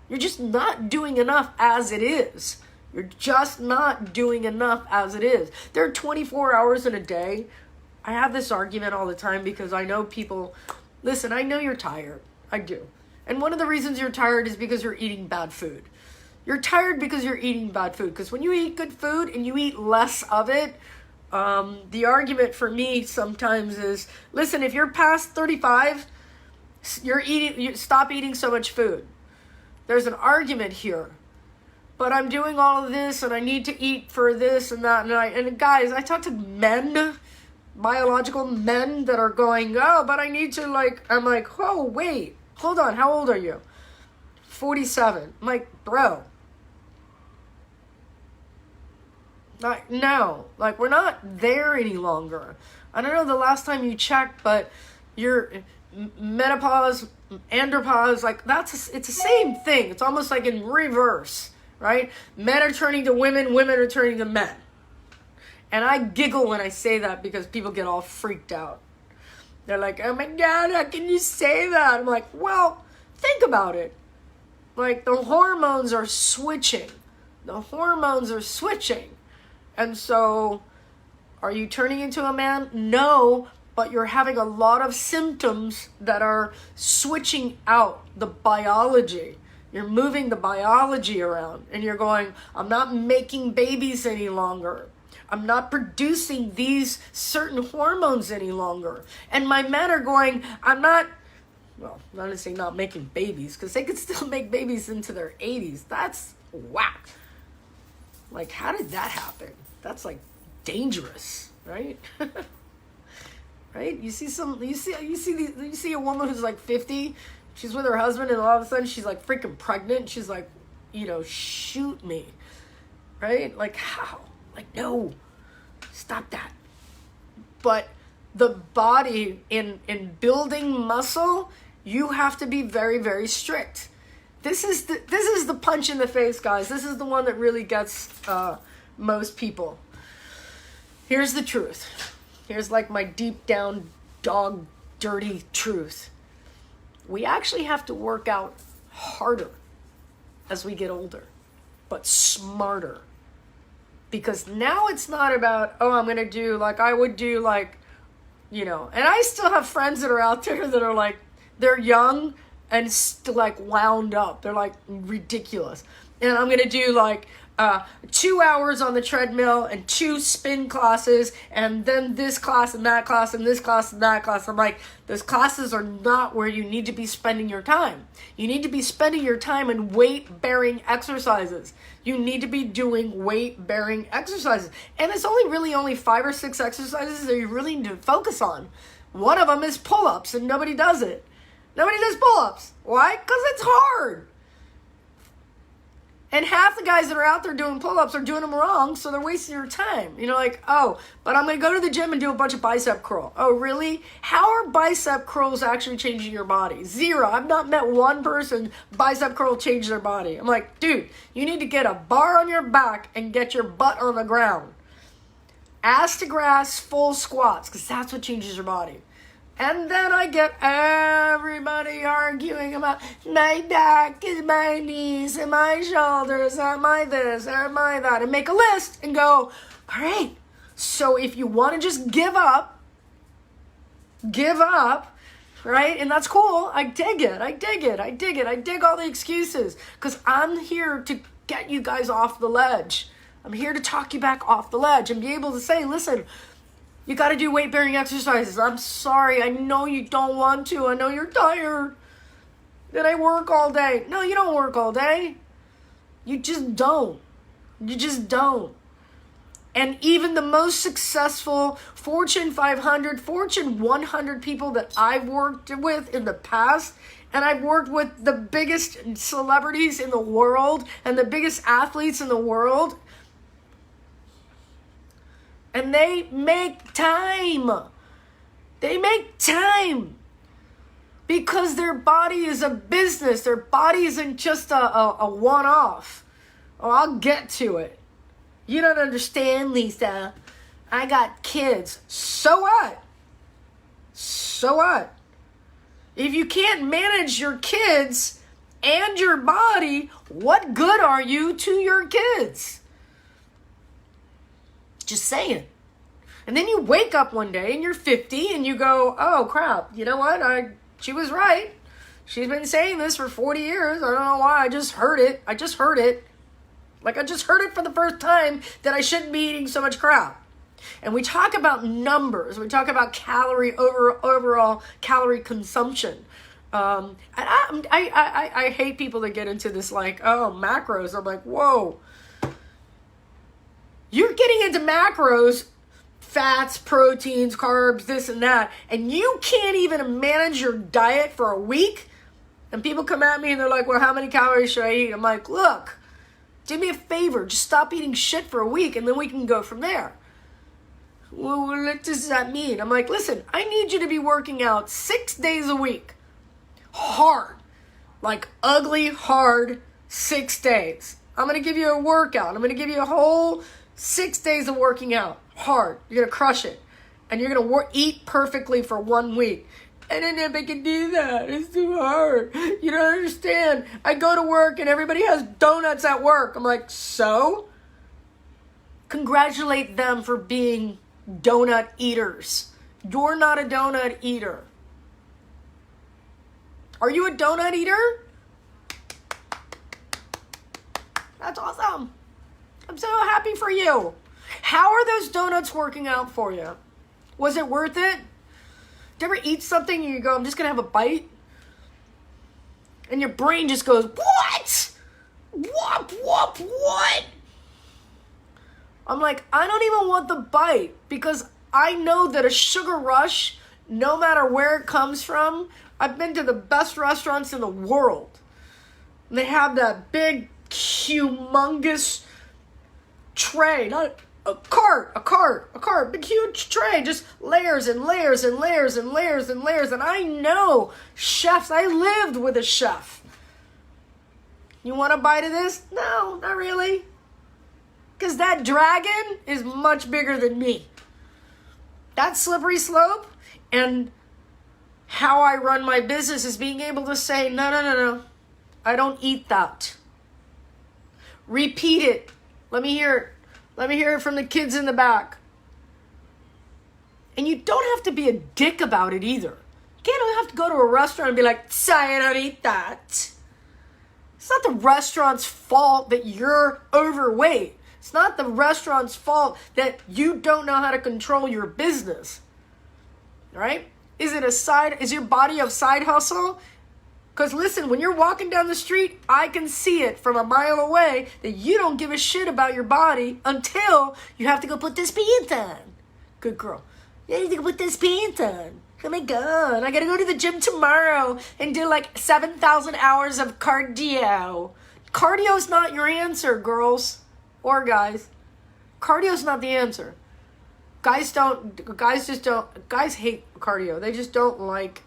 You're just not doing enough as it is. You're just not doing enough as it is. There are 24 hours in a day. I have this argument all the time because I know people, listen, I know you're tired. I do. And one of the reasons you're tired is because you're eating bad food. You're tired because you're eating bad food. Because when you eat good food and you eat less of it, the argument for me sometimes is, listen, if you're past 35, you stop eating so much food. There's an argument here. but I'm doing all of this and I need to eat for this and that. And guys, I talk to men, biological men that are going, oh, but I need to I'm like, oh, wait, hold on. How old are you? 47. I'm like, bro. No, we're not there any longer. I don't know the last time you checked, but your menopause, andropause, it's the same thing. It's almost like in reverse, right? Men are turning to women, women are turning to men. And I giggle when I say that because people get all freaked out. They're like, oh my God, how can you say that? I'm like, well, think about it. The hormones are switching. The hormones are switching. And so, are you turning into a man? No, but you're having a lot of symptoms that are switching out the biology. You're moving the biology around and you're going, I'm not making babies any longer. I'm not producing these certain hormones any longer. And my men are going, I'm not going to say not making babies because they could still make babies into their 80s. That's whack. How did that happen? That's dangerous, right? Right? You see a woman who's 50, she's with her husband, and all of a sudden she's freaking pregnant. She's shoot me, right? How? No, stop that. But the body in building muscle, you have to be very, very strict. This is the punch in the face, guys. This is the one that really gets most people. Here's the truth. Here's my deep down dog dirty truth. We actually have to work out harder as we get older, but smarter. Because now it's not about, oh, I'm going to do I would do and I still have friends that are out there that are they're young and still wound up. They're ridiculous. And I'm going to do 2 hours on the treadmill and 2 spin classes and then this class and that class and this class and that class. I'm those classes are not where you need to be spending your time. You need to be spending your time in weight-bearing exercises. You need to be doing weight-bearing exercises. And it's only 5 or 6 exercises that you really need to focus on. One of them is pull-ups and nobody does it. Nobody does pull-ups. Why? Because it's hard. And half the guys that are out there doing pull-ups are doing them wrong, so they're wasting your time. Oh, but I'm going to go to the gym and do a bunch of bicep curl. Oh, really? How are bicep curls actually changing your body? 0. I've not met one person bicep curl change their body. I'm dude, you need to get a bar on your back and get your butt on the ground. Ass to grass, full squats, because that's what changes your body. And then I get everybody arguing about my back and my knees and my shoulders and my this and my that. And make a list and go, all right, so if you want to just give up, right? And that's cool. I dig it. I dig all the excuses because I'm here to get you guys off the ledge. I'm here to talk you back off the ledge and be able to say, listen, you got to do weight-bearing exercises. I'm sorry. I know you don't want to. I know you're tired. Did I work all day? No, you don't work all day. You just don't. And even the most successful Fortune 500, Fortune 100 people that I've worked with in the past, and I've worked with the biggest celebrities in the world and the biggest athletes in the world, and they make time. They make time. Because their body is a business. Their body isn't just a one-off. Oh, I'll get to it. You don't understand, Lisa. I got kids. So what? If you can't manage your kids and your body, what good are you to your kids? Just saying. And then you wake up one day and you're 50 and you go, oh crap, you know what? She was right. She's been saying this for 40 years. I don't know why. I just heard it. I just heard it for the first time that I shouldn't be eating so much crap. And we talk about numbers. We talk about overall calorie consumption. And I hate people that get into this like, oh, macros. I'm like, whoa. You're getting into macros, fats, proteins, carbs, this and that, and you can't even manage your diet for a week? And people come at me and they're like, well, how many calories should I eat? I'm like, look, do me a favor. Just stop eating shit for a week and then we can go from there. Well, what does that mean? I'm like, listen, I need you to be working out 6 days a week. Hard. Like ugly, hard 6 days. I'm going to give you a workout. I'm going to give you a whole 6 days of working out. Hard. You're going to crush it. And you're going to eat perfectly for 1 week. And then if I can do that, it's too hard. You don't understand. I go to work and everybody has donuts at work. I'm like, so? Congratulate them for being donut eaters. You're not a donut eater. Are you a donut eater? That's awesome. I'm so happy for you. How are those donuts working out for you? Was it worth it? Do you ever eat something and you go, I'm just going to have a bite? And your brain just goes, what? What? I'm like, I don't even want the bite because I know that a sugar rush, no matter where it comes from, I've been to the best restaurants in the world. And they have that big, humongous tray, not a cart, big huge tray, just layers and layers and layers and layers and layers. And I know chefs, I lived with a chef. You want a bite of this? No, not really. Because that dragon is much bigger than me. That slippery slope and how I run my business is being able to say, no. I don't eat that. Repeat it. Let me hear it. Let me hear it from the kids in the back. And you don't have to be a dick about it either. You don't have to go to a restaurant and be like, sorry, I don't eat that. It's not the restaurant's fault that you're overweight. It's not the restaurant's fault that you don't know how to control your business. Right? Is your body a side hustle? Because listen, when you're walking down the street, I can see it from a mile away that you don't give a shit about your body until you have to go put this pants on. Good girl. You need to go put this pants on. Oh my God, I gotta go to the gym tomorrow and do like 7,000 hours of cardio. Cardio's not your answer, girls or guys. Cardio's not the answer. Guys hate cardio. They just don't like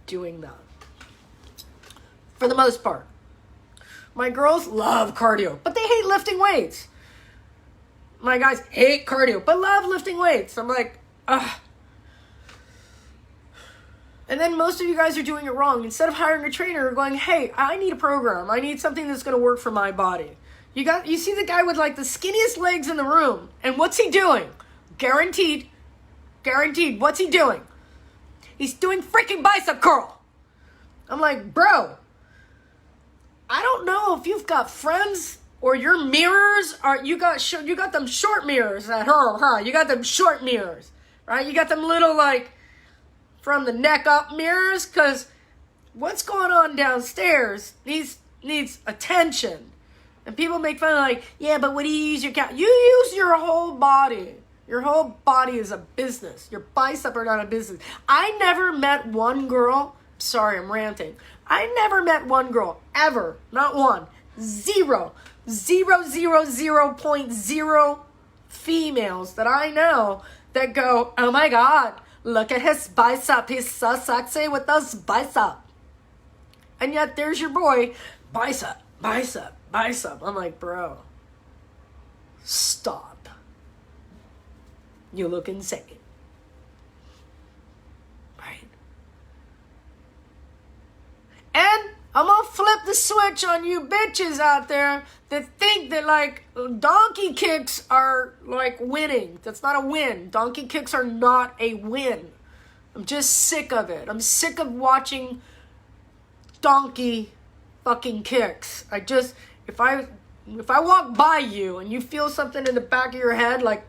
doing that. For the most part. My girls love cardio, but they hate lifting weights. My guys hate cardio, but love lifting weights. I'm like, ugh. And then most of you guys are doing it wrong. Instead of hiring a trainer, you're going, hey, I need a program. I need something that's going to work for my body. You see the guy with like the skinniest legs in the room. And what's he doing? Guaranteed. What's he doing? He's doing freaking bicep curl. I'm like, bro, I don't know if you've got friends or your mirrors are you got them short mirrors at home, huh? You got them short mirrors, right? You got them little like from the neck up mirrors, because what's going on downstairs needs attention. And people make fun of like, yeah, but what do you use your count? You use your whole body. Your whole body is a business. Your bicep are not a business. I never met one girl. Sorry, I'm ranting. I never met one girl ever. Not one. 0.0 females that I know that go, oh my God, look at his bicep. He's so sexy with those bicep. And yet there's your boy, bicep. I'm like, bro, stop. You look insane. Right? And I'm gonna flip the switch on you bitches out there that think that like donkey kicks are like winning. That's not a win. Donkey kicks are not a win. I'm just sick of it. I'm sick of watching donkey fucking kicks. If I walk by you and you feel something in the back of your head like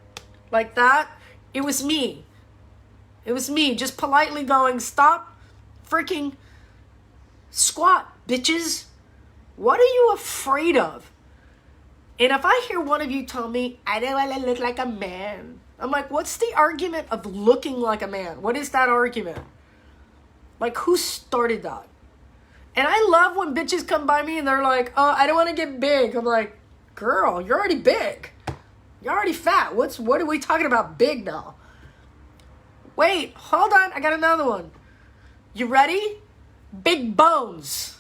that, it was me. It was me just politely going, stop freaking Squat, bitches. What are you afraid of? And if I hear one of you tell me, I don't want to look like a man, I'm like, what's the argument of looking like a man? What is that argument? Like, who started that? And I love when bitches come by me and they're like, oh, I don't want to get big. I'm like, girl, you're already big. You're already fat. What are we talking about big now? Wait, hold on. I got another one. You ready? Big bones.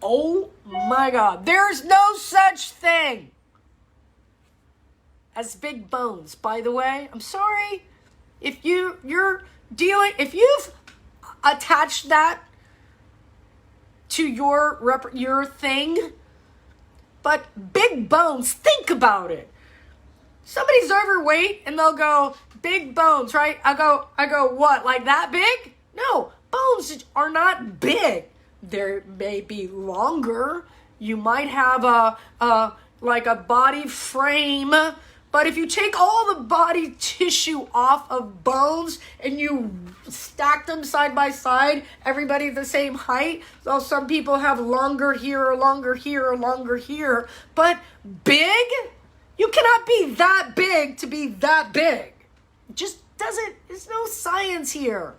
Oh my God. There's no such thing as big bones, by the way. I'm sorry. If you've attached that to your thing, but big bones, think about it. Somebody's overweight and they'll go, big bones, right? I go, what, like that big? No, bones are not big. They may be longer. You might have a body frame, but if you take all the body tissue off of bones and you stack them side by side, everybody the same height, so some people have longer here or longer here or longer here, but big? You cannot be that big to be that big. It just doesn't, there's no science here.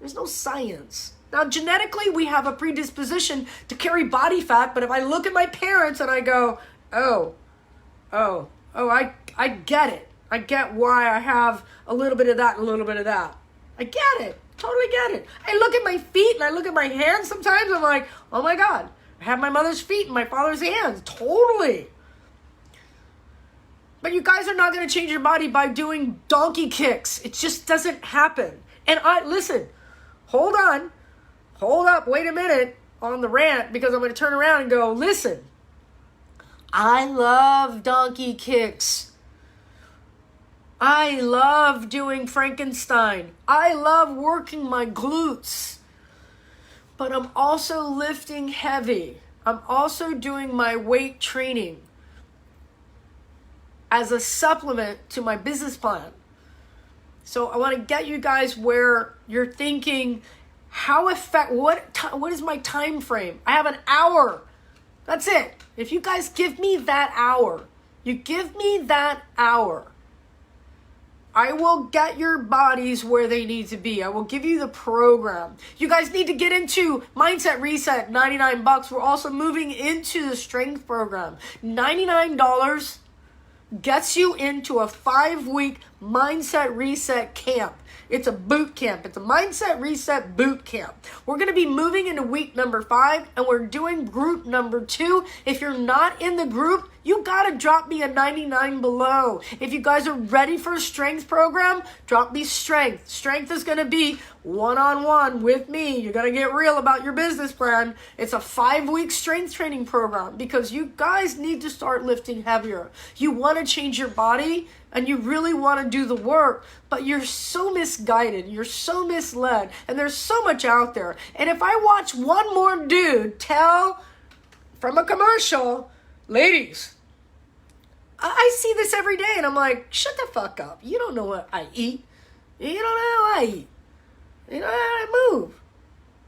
There's no science. Now, genetically, we have a predisposition to carry body fat, but if I look at my parents and I go, I get it. I get why I have a little bit of that and a little bit of that. I get it. Totally get it. I look at my feet and I look at my hands sometimes. I'm like, oh my God, I have my mother's feet and my father's hands. Totally. But you guys are not going to change your body by doing donkey kicks. It just doesn't happen. And listen, hold up, wait a minute on the rant, because I'm going to turn around and go, listen, I love donkey kicks. I love doing Frankenstein. I love working my glutes. But I'm also lifting heavy. I'm also doing my weight training as a supplement to my business plan. So I want to get you guys where you're thinking, what is my time frame? I have an hour. That's it. If you guys give me that hour, I will get your bodies where they need to be. I will give you the program. You guys need to get into Mindset Reset, $99. We're also moving into the strength program. $99 gets you into a 5-week Mindset Reset camp. It's a boot camp. It's a Mindset Reset boot camp. We're going to be moving into week number 5, and we're doing group number 2. If you're not in the group, you got to drop me a 99 below. If you guys are ready for a strength program, drop me strength. Strength is going to be one-on-one with me. You're going to get real about your business plan. It's a 5-week strength training program because you guys need to start lifting heavier. You want to change your body and you really want to do the work, but you're so misguided. You're so misled, and there's so much out there. And if I watch one more dude tell from a commercial, ladies, I see this every day, and I'm like, shut the fuck up. You don't know what I eat. You don't know how I eat. You know how I move.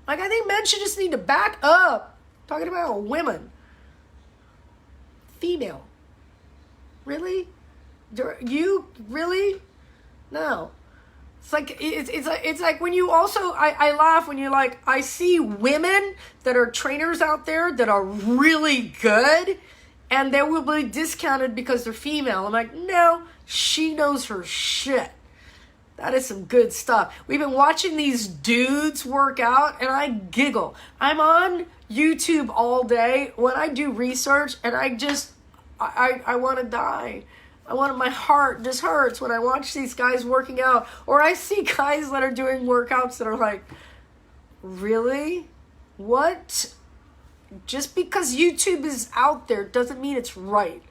Like, I think men should just need to back up. Talking about women. Female. Really? You really? No. It's like when you also, I laugh when you're like, I see women that are trainers out there that are really good, and they will be discounted because they're female. I'm like, no, she knows her shit. That is some good stuff. We've been watching these dudes work out, and I giggle. I'm on YouTube all day when I do research, and I want to die. My heart just hurts when I watch these guys working out, or I see guys that are doing workouts that are like, really? What? Just because YouTube is out there doesn't mean it's right.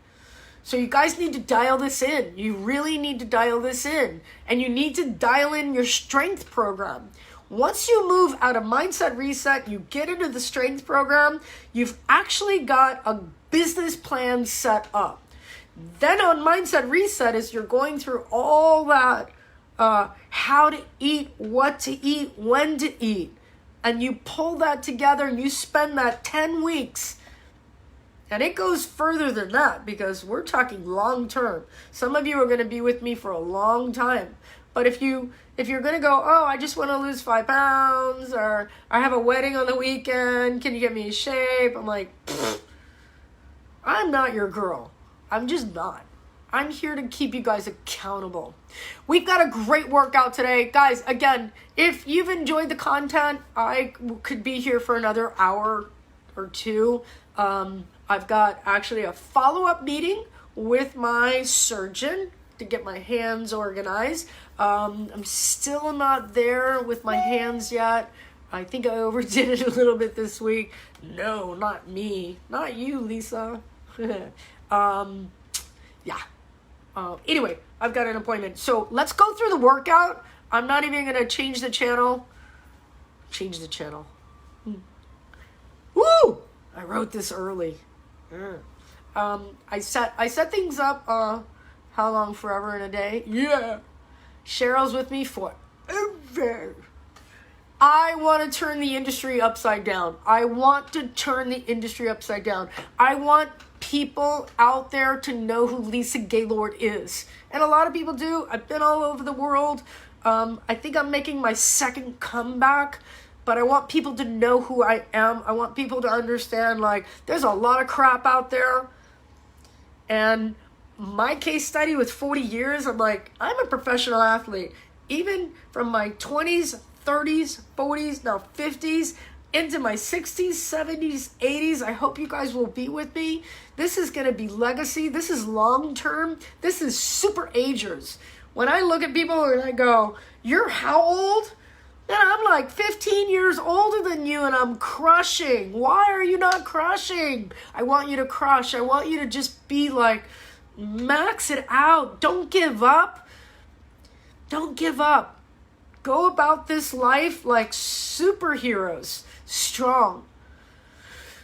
So you guys need to dial this in. You really need to dial this in. And you need to dial in your strength program. Once you move out of Mindset Reset, you get into the strength program, you've actually got a business plan set up. Then on Mindset Reset, as you're going through all that, how to eat, what to eat, when to eat, and you pull that together and you spend that 10 weeks, and it goes further than that because we're talking long term. Some of you are going to be with me for a long time. But if you're going to go, oh, I just want to lose 5 pounds, or I have a wedding on the weekend, can you get me in shape? I'm like, I'm not your girl. I'm just not. I'm here to keep you guys accountable. We've got a great workout today. Guys, again, if you've enjoyed the content, I could be here for another hour or two. I've got actually a follow-up meeting with my surgeon to get my hands organized. I'm still not there with my hands yet. I think I overdid it a little bit this week. No, not me. Not you, Lisa. Yeah. Anyway, I've got an appointment. So let's go through the workout. I'm not even going to change the channel. Woo! I wrote this early. I set things up, how long, forever in a day? Yeah. Cheryl's with me forever. I want to turn the industry upside down. I want people out there to know who Lisa Gaylord is. And a lot of people do. I've been all over the world. I think I'm making my second comeback. But I want people to know who I am. I want people to understand, like, there's a lot of crap out there. And my case study with 40 years, I'm like, I'm a professional athlete. Even from my 20s, 30s, 40s, now 50s, into my 60s, 70s, 80s. I hope you guys will be with me. This is going to be legacy. This is long term. This is super agers. When I look at people and I go, you're how old? And I'm like 15 years older than you and I'm crushing. Why are you not crushing? I want you to crush. I want you to just be like, max it out. Don't give up. Don't give up. Go about this life like superheroes. Strong.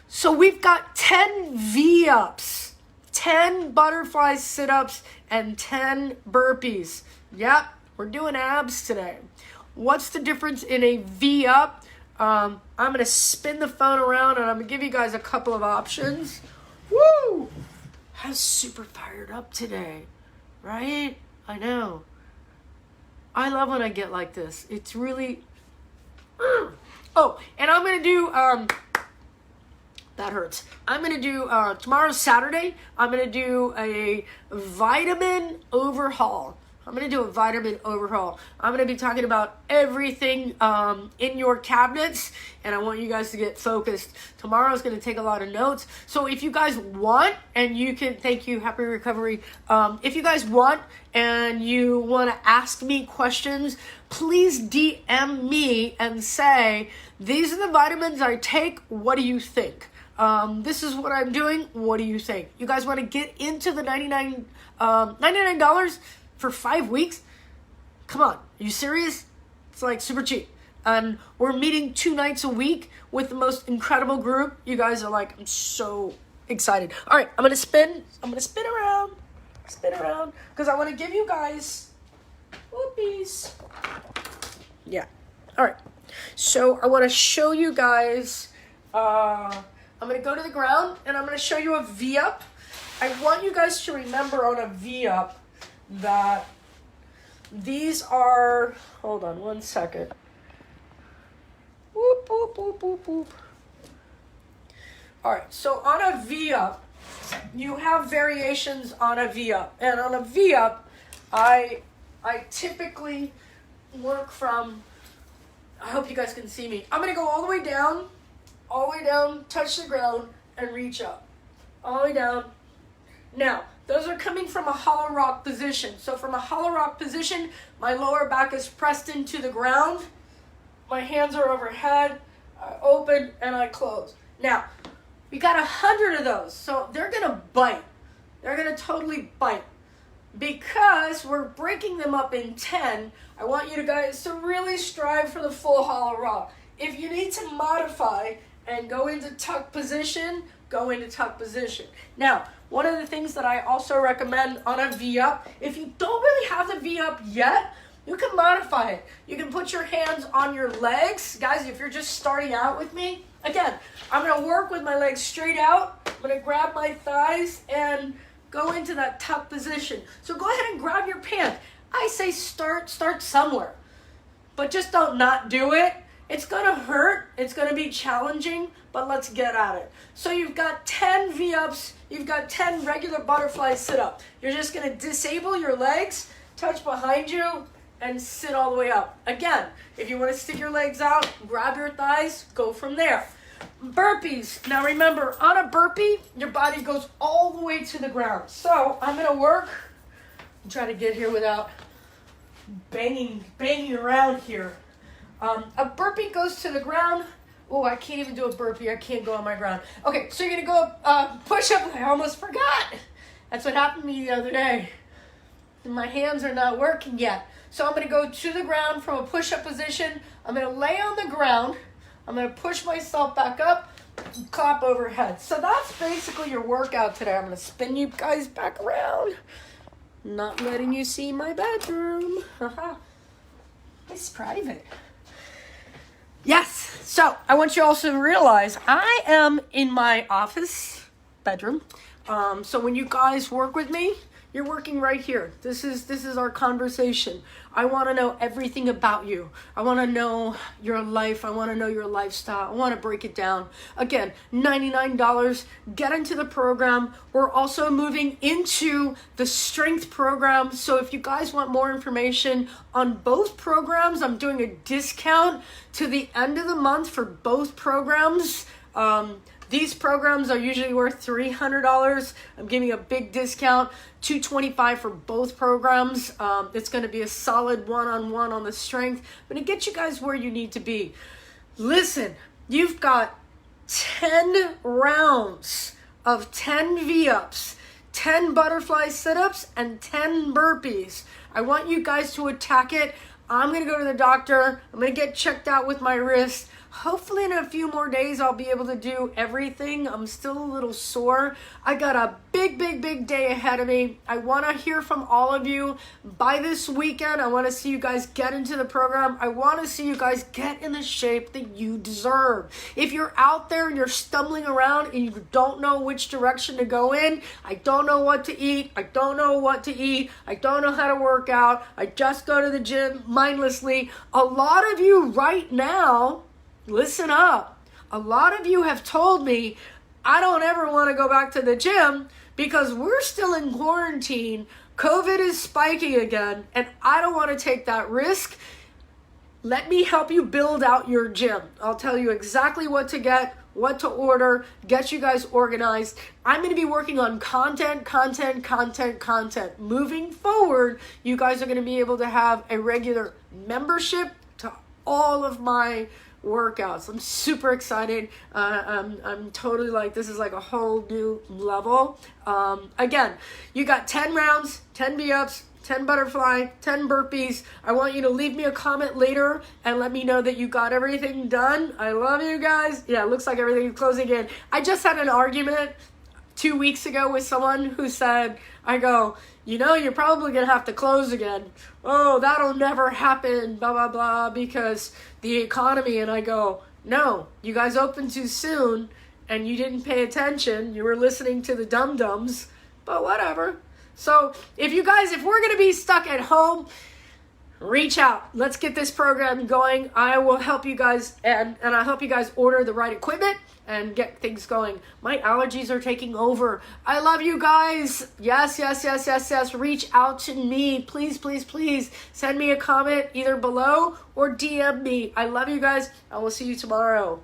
So we've got 10 V-ups, 10 butterfly sit-ups, and 10 burpees. Yep, we're doing abs today. What's the difference in a V-up? I'm going to spin the phone around and I'm going to give you guys a couple of options. Woo! I'm super fired up today, right? I know. I love when I get like this. It's really... Oh, and I'm going to do... that hurts. I'm going to do... tomorrow's Saturday. I'm going to do a vitamin overhaul. I'm going to do a vitamin overhaul. I'm going to be talking about everything in your cabinets, and I want you guys to get focused. Tomorrow's going to take a lot of notes. So if you guys want, and you can, thank you, happy recovery. If you guys want and you want to ask me questions, please DM me and say, these are the vitamins I take. What do you think? This is what I'm doing. What do you think? You guys want to get into the $99 for 5 weeks? Come on, are you serious? It's like super cheap. And we're meeting 2 nights a week with the most incredible group. You guys are like, I'm so excited. All right, I'm gonna spin around, because I want to give you guys whoopies. Yeah. All right. So I want to show you guys. I'm gonna go to the ground and I'm gonna show you a V-up. I want you guys to remember on a V-up that these are, hold on one second. Whoop, whoop, whoop, whoop, whoop. All right, so on a V-up, you have variations on a V-up. And on a V-up, I typically work from, I hope you guys can see me. I'm going to go all the way down, touch the ground, and reach up. All the way down. Now, those are coming from a hollow rock position. So from a hollow rock position, my lower back is pressed into the ground. My hands are overhead. I open and I close. Now, we got 100 of those. So they're going to bite. They're going to totally bite. Because we're breaking them up in 10, I want you guys to really strive for the full hollow rock. If you need to modify and go into tuck position, go into tuck position. Now, one of the things that I also recommend on a V-up, if you don't really have the V-up yet, You can modify it. You can put your hands on your legs. Guys, if you're just starting out with me, again, I'm going to work with my legs straight out. I'm going to grab my thighs and go into that tuck position. So go ahead and grab your pant. I say start somewhere, but just don't not do it. It's going to hurt. It's going to be challenging, but let's get at it. So you've got 10 V-ups. You've got 10 regular butterfly sit-up. You're just going to disable your legs, touch behind you, and sit all the way up. Again, if you want to stick your legs out, grab your thighs, go from there. Burpees. Now remember, on a burpee, your body goes all the way to the ground. So I'm going to work. Try to get here without banging around here. A burpee goes to the ground. Oh, I can't even do a burpee. I can't go on my ground. Okay, so you're going to go push up. I almost forgot. That's what happened to me the other day. My hands are not working yet. So I'm going to go to the ground from a push-up position. I'm going to lay on the ground. I'm going to push myself back up and clap overhead. So that's basically your workout today. I'm going to spin you guys back around. Not letting you see my bedroom. It's private. Yes. So I want you also to realize I am in my office bedroom. So when you guys work with me, you're working right here. This is our conversation. I want to know everything about you. I want to know your life. I want to know your lifestyle. I want to break it down. Again, $99. Get into the program. We're also moving into the strength program. So if you guys want more information on both programs, I'm doing a discount to the end of the month for both programs. These programs are usually worth $300. I'm giving a big discount, $225 for both programs. It's going to be a solid one-on-one on the strength. I'm going to get you guys where you need to be. Listen, you've got 10 rounds of 10 V-ups, 10 butterfly sit-ups, and 10 burpees. I want you guys to attack it. I'm going to go to the doctor. I'm going to get checked out with my wrist. Hopefully in a few more days, I'll be able to do everything. I'm still a little sore. I got a big day ahead of me. I want to hear from all of you. By this weekend, I want to see you guys get into the program. I want to see you guys get in the shape that you deserve. If you're out there and you're stumbling around and you don't know which direction to go in, I don't know what to eat. I don't know what to eat. I don't know how to work out. I just go to the gym mindlessly. A lot of you right now, listen up. A lot of you have told me, I don't ever want to go back to the gym because we're still in quarantine. COVID is spiking again, and I don't want to take that risk. Let me help you build out your gym. I'll tell you exactly what to get, what to order, get you guys organized. I'm going to be working on content. Moving forward, you guys are going to be able to have a regular membership to all of my workouts. I'm super excited. I'm totally like, this is like a whole new level. Again, you got 10 rounds, 10 V-ups, 10 butterfly, 10 burpees. I want you to leave me a comment later and let me know that you got everything done. I love you guys. Yeah, it looks like everything is closing in. I just had an argument 2 weeks ago with someone who said, I go, you know, you're probably going to have to close again. Oh, that'll never happen, blah, blah, blah, because the economy. And I go, no, you guys opened too soon and you didn't pay attention. You were listening to the dum-dums, but whatever. So if we're going to be stuck at home, reach out. Let's get this program going. I will help you guys, and I'll help you guys order the right equipment and get things going. My allergies are taking over. I love you guys. Yes. Reach out to me. Please send me a comment either below or DM me. I love you guys. I will see you tomorrow.